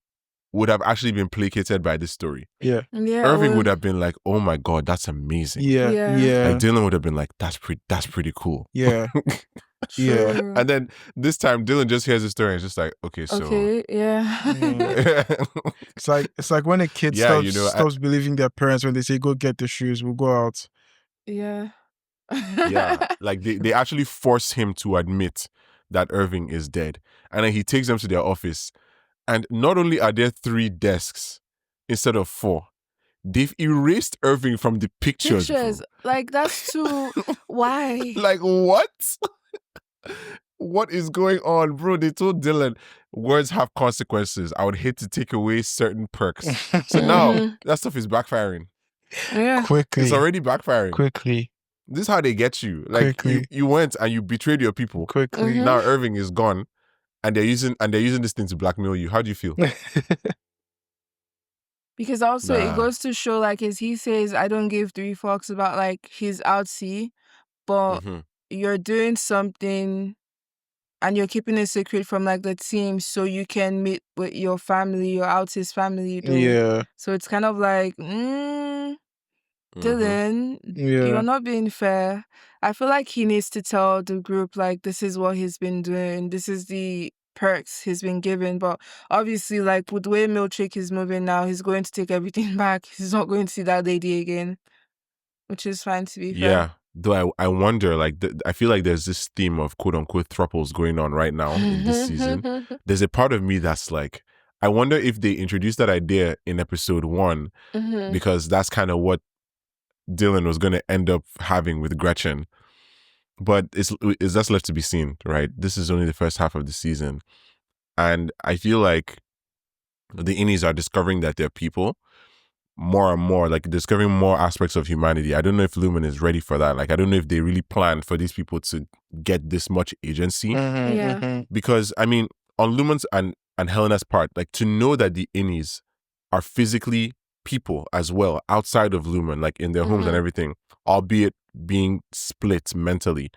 would have actually been placated by this story. Yeah. Irving would have been like, "Oh my God, that's amazing." Yeah. Like Dylan would have been like, "That's pretty cool." Yeah. Yeah. And then this time Dylan just hears the story and is just like, "Okay, so It's like when a kid stops believing their parents when they say, "Go get the shoes, we'll go out." Yeah. Like they actually force him to admit that Irving is dead. And then he takes them to their office. And not only are there 3 desks instead of 4, they've erased Irving from the pictures. Bro. Like, that's too... Why? Like, what? What is going on, bro? They told Dylan, words have consequences. I would hate to take away certain perks. So now that stuff is backfiring. Yeah. Quickly. It's already backfiring. Quickly. This is how they get you. Like, you went and you betrayed your people. Quickly. Now Irving is gone. And they're using this thing to blackmail you. How do you feel? Because also it goes to show, like, as he says, I don't give 3 fucks about like his outsy, but you're doing something and you're keeping it secret from like the team so you can meet with your family, your outsie's family. Yeah. So it's kind of like, Dylan, you're not being fair. I feel like he needs to tell the group, like, this is what he's been doing. This is the perks he's been given. But obviously, like, with the way Milchick is moving now, he's going to take everything back. He's not going to see that lady again, which is fine, to be fair. Yeah. Though I wonder, like, I feel like there's this theme of quote-unquote thruples going on right now in this season. There's a part of me that's like, I wonder if they introduced that idea in episode 1 because that's kind of what Dylan was going to end up having with Gretchen. But it's just left to be seen, right? This is only the first half of the season. And I feel like the innies are discovering that they're people more and more, like discovering more aspects of humanity. I don't know if Lumon is ready for that. Like, I don't know if they really planned for these people to get this much agency. Because, I mean, on Lumon's and Helena's part, like, to know that the innies are physically people as well outside of Lumon, like in their homes and everything, albeit being split mentally,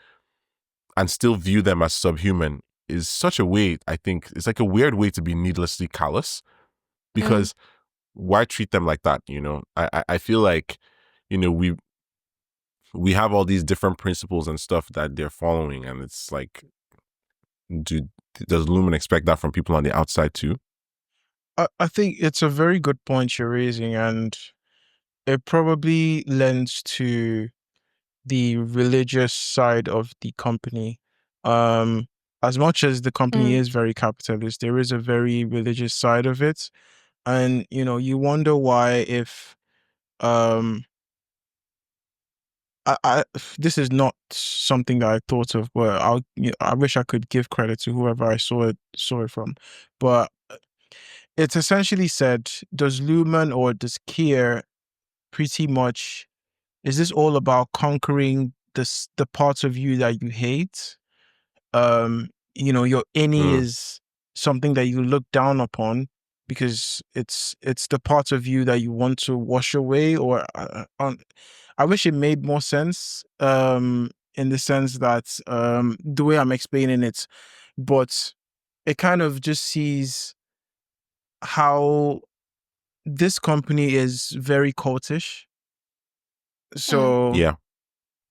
and still view them as subhuman is such a way, I think, it's like a weird way to be needlessly callous, because why treat them like that, you know? I feel like, you know, we have all these different principles and stuff that they're following, and it's like, does Lumon expect that from people on the outside too? I think it's a very good point you're raising, and it probably lends to the religious side of the company. As much as the company is very capitalist, there is a very religious side of it. And, you know, you wonder why if, I this is not something that I thought of, but I wish I could give credit to whoever I saw it from. But it's essentially said, does Lumon or does Kier pretty much, is this all about conquering the parts of you that you hate? You know, your innie is something that you look down upon because it's the parts of you that you want to wash away, or I wish it made more sense in the sense that the way I'm explaining it, but it kind of just sees how this company is very cultish. So yeah,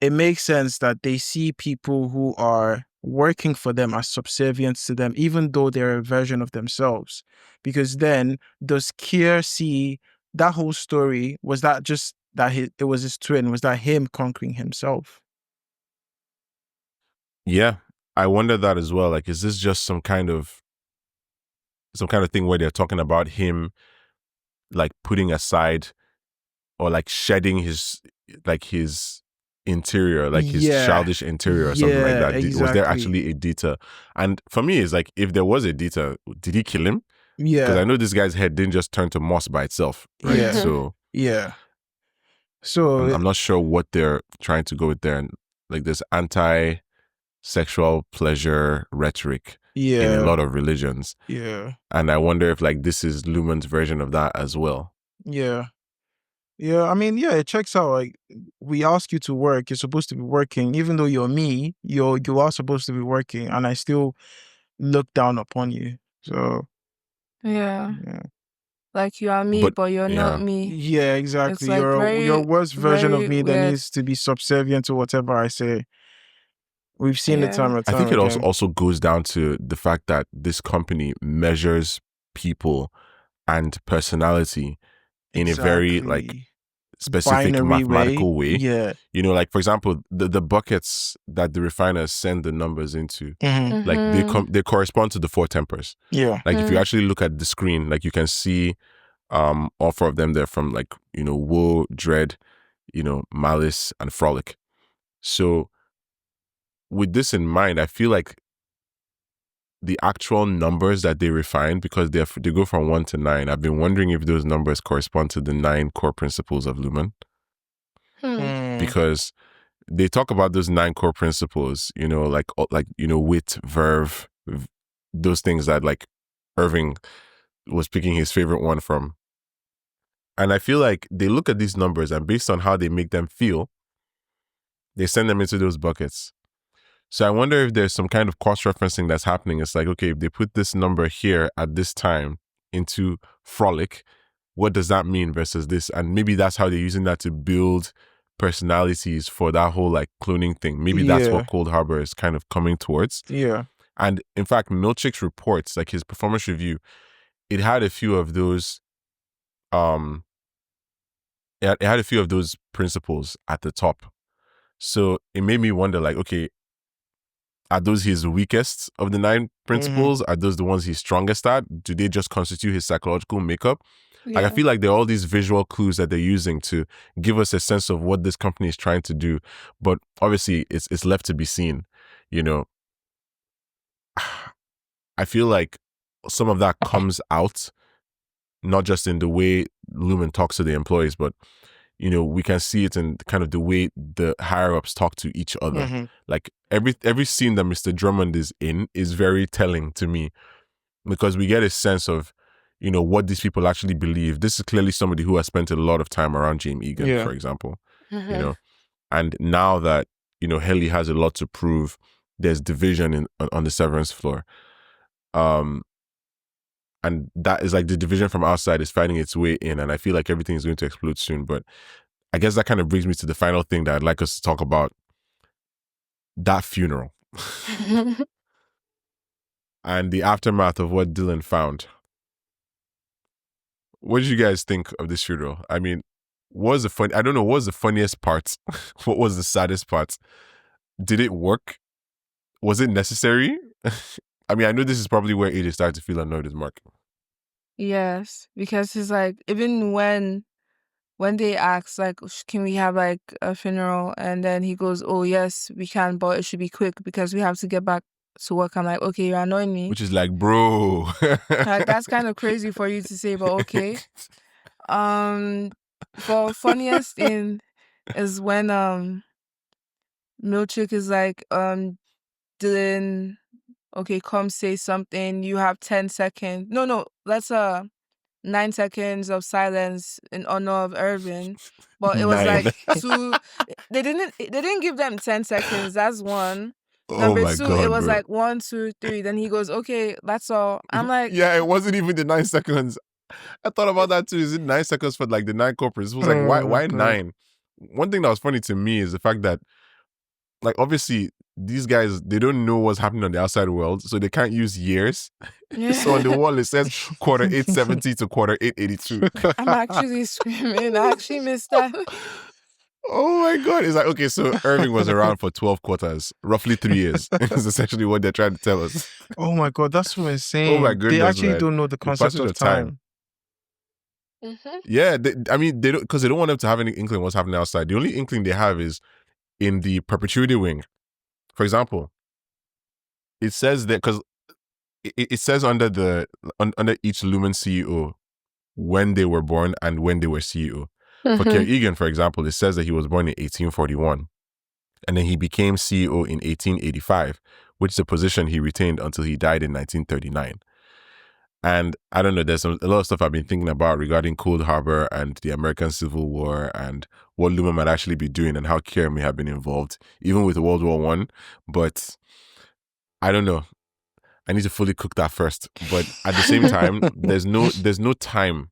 it makes sense that they see people who are working for them as subservient to them, even though they're a version of themselves. Because then, does Kier see that whole story? Was that just that it was his twin? Was that him conquering himself? Yeah, I wonder that as well. Like, is this just some kind of thing where they're talking about him, like, putting aside or like shedding his interior, like his childish interior or something like that? Exactly. Was there actually a Dita? And for me, it's like, if there was a Dita, did he kill him? Yeah. Because I know this guy's head didn't just turn to moss by itself, right? Yeah. So yeah. So I'm not sure what they're trying to go with there. Like this anti-sexual pleasure rhetoric in a lot of religions. Yeah. And I wonder if like this is Lumon's version of that as well. Yeah. Yeah, I mean, yeah, it checks out. Like, we ask you to work, you're supposed to be working. Even though you're me, you are supposed to be working, and I still look down upon you. So Yeah. yeah, Like you are me, but you're yeah. not me. yeah, It's exactly. like You're your worst version of very me that weird. needs to be subservient to whatever I say. We've seen it time Yeah. and I time think it again. also goes down to the fact that this company measures people and personality in a very like Exactly. specific Binary mathematical way. Yeah. You know, like for example, the buckets that the refiners send the numbers into, Mhm. like they correspond to the four tempers. Yeah. Like if you actually look at the screen, like you can see all four of them there from like, you know, woe, dread, you know, malice, and frolic. So with this in mind, I feel like the actual numbers that they refine, because they go from 1 to 9, I've been wondering if those numbers correspond to the 9 core principles of Lumon. Because they talk about those 9 core principles, you know, like you know, wit, verve, those things that like Irving was picking his favorite one from. And I feel like they look at these numbers and based on how they make them feel, they send them into those buckets. So I wonder if there's some kind of cross-referencing that's happening. It's like, okay, if they put this number here at this time into frolic, what does that mean versus this? And maybe that's how they're using that to build personalities for that whole like cloning thing. Maybe that's what Cold Harbor is kind of coming towards. Yeah. And in fact, Milchick's reports, like his performance review, it had a few of those it had a few of those principles at the top. So it made me wonder, like, okay, are those his weakest of the 9 principles? Are those the ones he's strongest at? Do they just constitute his psychological makeup? Yeah. Like, I feel like there are all these visual clues that they're using to give us a sense of what this company is trying to do. But obviously, it's left to be seen. You know, I feel like some of that comes out, not just in the way Lumon talks to the employees, but you know, we can see it in kind of the way the higher ups talk to each other. Like every scene that Mr. Drummond is in is very telling to me, because we get a sense of, you know, what these people actually believe. This is clearly somebody who has spent a lot of time around James Egan, for example. You know, and now that, you know, Helly has a lot to prove, there's division on the Severance floor. And that is like the division from outside is finding its way in, and I feel like everything is going to explode soon. But I guess that kind of brings me to the final thing that I'd like us to talk about, that funeral and the aftermath of what Dylan found. What did you guys think of this funeral? I mean, what was the funniest part? What was the saddest part? Did it work? Was it necessary? I mean, I know this is probably where AJ started to feel annoyed with Mark. Yes, because it's like, even when they ask like, can we have like a funeral, and then he goes, oh yes we can, but it should be quick because we have to get back to work. I'm like, okay, you're annoying me. Which is like, bro. Like, that's kind of crazy for you to say, but okay. For funniest thing is when Milchick is like, Dylan, okay, come say something. You have 10 seconds. No, let's 9 seconds of silence in honor of Irving. But it was 9. like 2. They didn't give them 10 seconds. That's one. Oh Number my 2, God, it was bro. like 1, 2, 3. Then he goes, okay, that's all. I'm like, yeah, it wasn't even the 9 seconds. I thought about that too. Is it 9 seconds for like the 9 corporates? It was like, why 9? One thing that was funny to me is the fact that, like, obviously these guys, they don't know what's happening on the outside world, so they can't use years. So on the wall it says quarter 870 to quarter 882. I'm actually screaming. I actually missed that. Oh my God. It's like, okay, so Irving was around for 12 quarters, roughly 3 years. Is essentially what they're trying to tell us. Oh my God, that's so insane. Oh my goodness, they actually man. don't know the concept passage of of time. Yeah, I mean, they don't, because they don't want them to have any inkling what's happening outside. The only inkling they have is in the perpetuity wing. For example, it says that, because it says under each Lumen CEO when they were born and when they were CEO. For Kerr Egan, for example, it says that he was born in 1841, and then he became CEO in 1885, which is a position he retained until he died in 1939. And I don't know, there's a lot of stuff I've been thinking about regarding Cold Harbor and the American Civil War and what Lumon might actually be doing and how Kerr may have been involved, even with World War One. But I don't know. I need to fully cook that first. But at the same time, there's no time.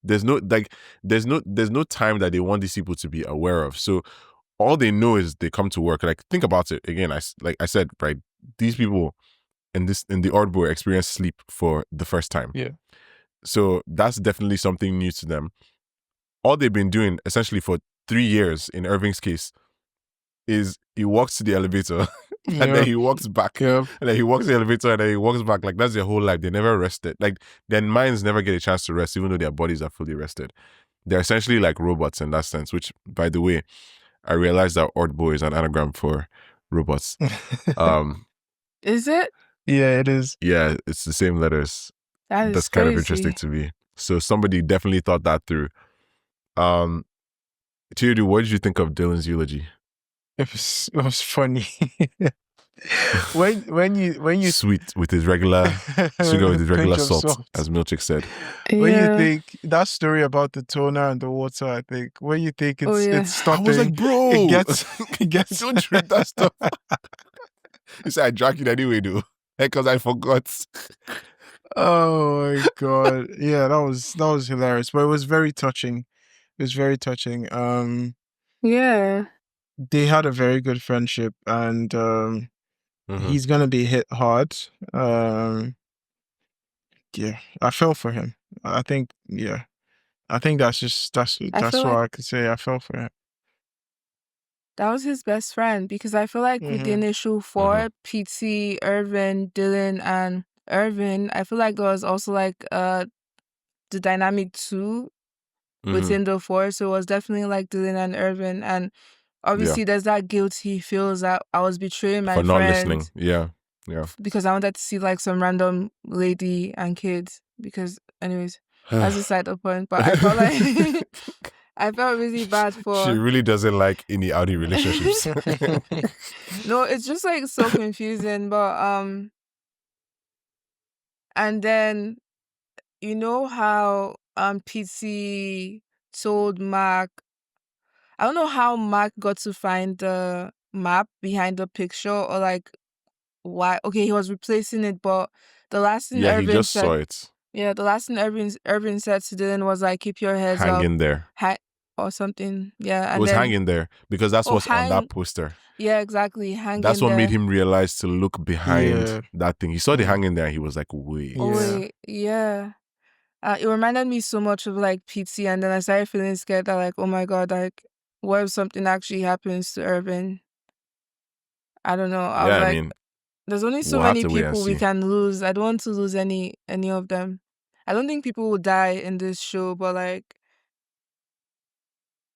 There's no time that they want these people to be aware of. So all they know is they come to work. Like, think about it again. Like I said, right? These people in the ORTBO experience sleep for the first time. Yeah. So that's definitely something new to them. All they've been doing essentially for 3 years in Irving's case is he walks to the elevator and then he walks back. Yeah. And then he walks the elevator and then he walks back. Like, that's their whole life. They never rested. Like, their minds never get a chance to rest, even though their bodies are fully rested. They're essentially like robots in that sense, which, by the way, I realized that ORTBO is an anagram for robots. Is it? Yeah, it is. Yeah, it's the same letters. That is That's crazy. kind of interesting to me. So somebody definitely thought that through. Chinedu, what did you think of Dylan's eulogy? It was funny. when you Sweet with his regular sugar with his regular pinch of salt, as Milchick said. When Yeah. you think that story about the toner and the water, I think when you think it's Oh, yeah. it's stopping, I was like, bro, it gets don't drink that stuff. He said, I drank it anyway, dude. Because I forgot. Oh my god. Yeah, that was hilarious. But it was very touching. It was very touching. Yeah. They had a very good friendship, and he's gonna be hit hard. Yeah, I fell for him. I think that's feel all like I could say. I fell for him. that was his best friend, because I feel like with the initial four, PT, Irvin, Dylan, and Irvin, I feel like there was also like the dynamic too within the four. So it was definitely like Dylan and Irvin, and obviously there's that guilt he feels that I was betraying my For not friend listening. Yeah. because I wanted to see like some random lady and kids. Because anyways, that's a side point. But I felt like I felt really bad for. She really doesn't like any Audi relationships. No, it's just like so confusing. But and then you know how PC told Mark. I don't know how Mark got to find the map behind the picture, or like why. Okay, he was replacing it, but the last thing Yeah, he Irvin just said. saw it. Yeah, the last thing Irvin said to Dylan was like, "Keep your heads Hang up," in there. or something. Yeah, and It was then hanging there because that's what's on hang. that poster. Yeah, exactly. Hang That's in what there. made him realize to look behind Yeah. that thing. He saw the hanging there and he was like, wait. Oh Yeah. wait, yeah. It reminded me so much of like PT, and then I started feeling scared that like, oh my god, like what if something actually happens to Irvin? I don't know. I was Yeah, I like, mean, there's only so we'll have many to wait and people we see. can lose. I don't want to lose any of them. I don't think people will die in this show, but like,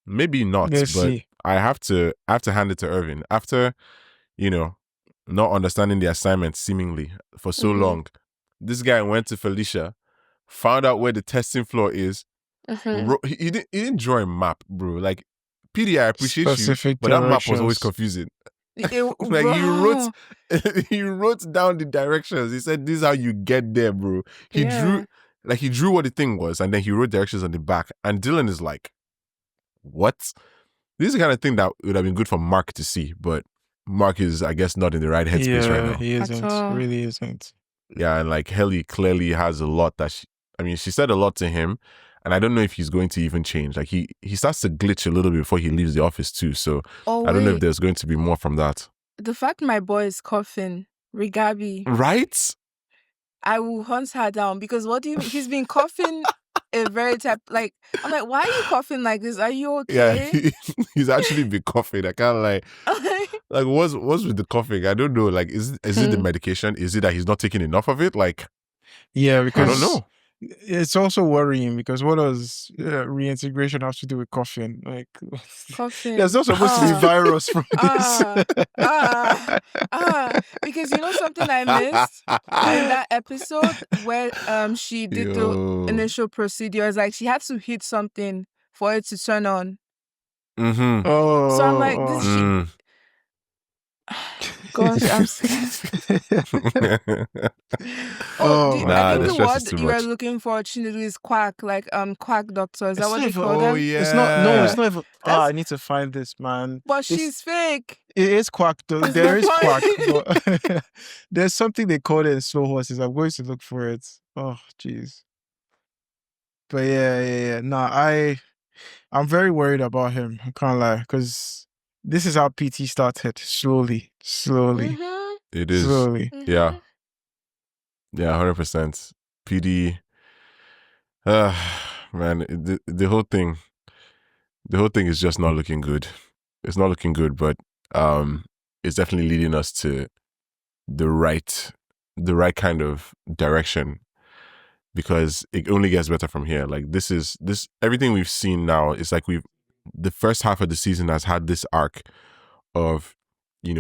maybe not, Let's but see. I have to hand it to Irvin. After, not understanding the assignment seemingly for so long, this guy went to Felicia, found out where the testing floor is. He didn't draw a map, bro. Like, PD, I appreciate Specific you, but that map was always directions. confusing. Like, bro. he wrote down the directions. He said, "This is how you get there, bro." He Yeah. drew what the thing was, and then he wrote directions on the back. And Dylan is like, "What?" This is the kind of thing that would have been good for Mark to see, but Mark is, I guess, not in the right headspace right now. He At isn't. all. Really isn't. Yeah, and like Helly clearly has a lot that she said a lot to him, and I don't know if he's going to even change. Like he starts to glitch a little bit before he leaves the office too. So Oh, I don't know if wait. there's going to be more from that. The fact my boy is coughing, Rigabi, Right? I will hunt her down, because what do you? He's been coughing a very type. Like, I'm like, why are you coughing like this? Are you okay? Yeah, he's actually been coughing. I can't lie. Like, what's with the coughing? I don't know. Like, is it the medication? Is it that he's not taking enough of it? Like, Yeah, I because don't know. it's also worrying, because what does reintegration have to do with coughing? Like, Coughing. there's not supposed to be virus from this. Because you know something I missed in that episode where she did the Yo. initial procedure. It's like she had to hit something for it to turn on. Mm-hmm. Oh, So I'm like, this shit. Gosh, I'm scared. Oh, I think the the stress word is too you are much. looking for, Chinedu, is quack, like quack doctor. Is that It's what not they even- call them? yeah. It's not. No, it's not even. That's- I need to find this, man. But she's fake. It is quack though. What's There the is quack, point? but there's something they call it in slow horses. I'm going to look for it. Oh, jeez. But yeah. Nah, I'm very worried about him. I can't lie, because this is how PT started. Slowly. Mhm, It is. Slowly. mhm. Yeah. Yeah, 100%. PD. Man, the whole thing is just not looking good. It's not looking good, but it's definitely leading us to the right kind of direction, because it only gets better from here. Like this everything we've seen now is like the first half of the season has had this arc of,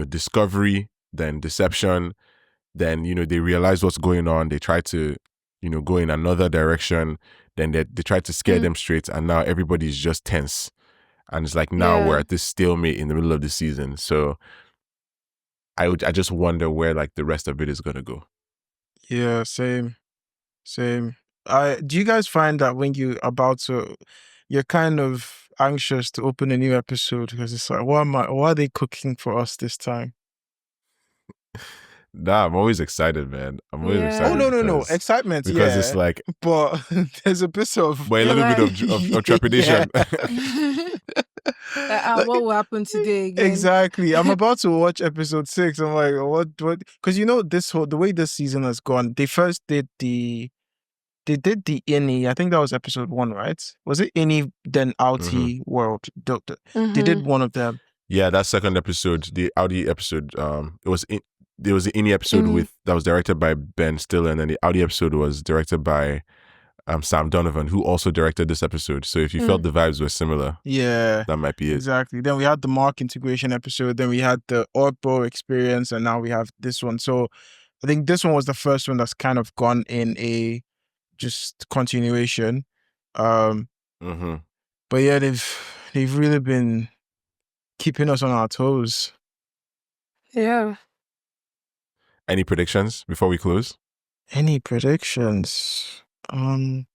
discovery, then deception, then, they realize what's going on. They try to, go in another direction. Then they try to scare them straight. And now everybody's just tense. And it's like, now we're Yeah. at this stalemate in the middle of the season. So I just wonder where like the rest of it is going to go. Yeah, same. Do you guys find that when you're kind of anxious to open a new episode, because it's like, why are they cooking for us this time? Nah, I'm always excited, man. I'm always Yeah. excited. Oh, no. because- Excitement, Because yeah. it's like, But there's a bit of... but a little bit of trepidation. What will happen today again? Exactly. I'm about to watch episode 6. I'm like, what? Because the way this season has gone, they first did the INI. I think that was episode 1, right? Was it INI, then Outie World? They did one of them. Yeah, that second episode, the Audi episode, there was the INI episode that was directed by Ben Stiller, and then the Audi episode was directed by Sam Donovan, who also directed this episode. So if you felt the vibes were similar, yeah, that might be it. Exactly. Then we had the Mark integration episode, then we had the ORTBO experience, and now we have this one. So I think this one was the first one that's kind of gone in a just continuation. But yeah, they've really been keeping us on our toes. Yeah. Any predictions before we close? Any predictions? You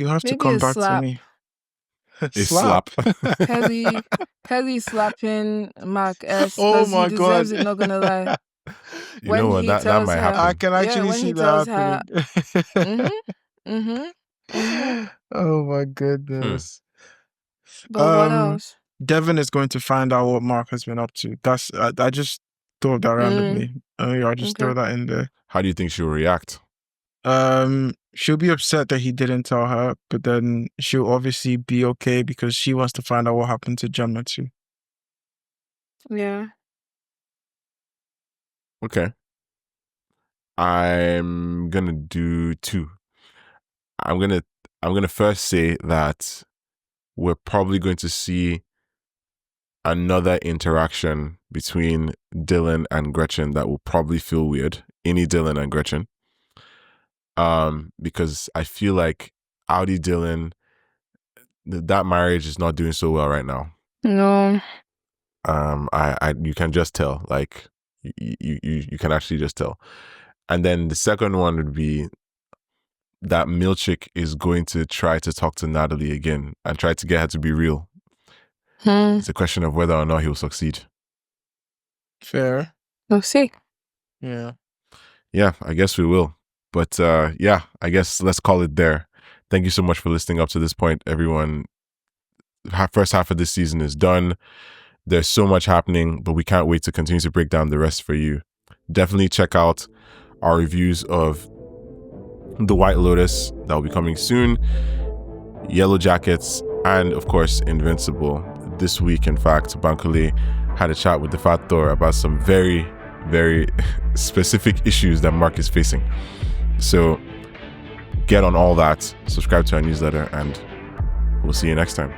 have to Maybe come a back slap. to me. A slap. Kelly slapping Mark S. Oh Because my he deserves God. it, not gonna lie. You When know what? he That tells might her- happen. I can actually when see he that tells her- happening. Oh my goodness. But what else? Devin is going to find out what Mark has been up to. That's I just thought of that randomly. I just throw that in there. How do you think she'll react? She'll be upset that he didn't tell her, but then she'll obviously be okay because she wants to find out what happened to Gemma too. Yeah. Okay. I'm gonna do 2. I'm gonna first say that we're probably going to see another interaction between Dylan and Gretchen that will probably feel weird. Any Dylan and Gretchen. Because I feel like Audi Dylan, that marriage is not doing so well right now. No. You can just tell, like you can actually just tell. And then the second one would be that Milchick is going to try to talk to Natalie again and try to get her to be real. It's a question of whether or not he'll succeed. Fair. We'll see. Yeah. Yeah, I guess we will. But yeah, I guess let's call it there. Thank you so much for listening up to this point, everyone. First half of this season is done. There's so much happening, but we can't wait to continue to break down the rest for you. Definitely check out our reviews of The White Lotus that will be coming soon, Yellow Jackets, and of course Invincible. This week, in fact, Bankole had a chat with the Fat Thor about some very, very specific issues that Mark is facing. So get on all that, subscribe to our newsletter, and we'll see you next time.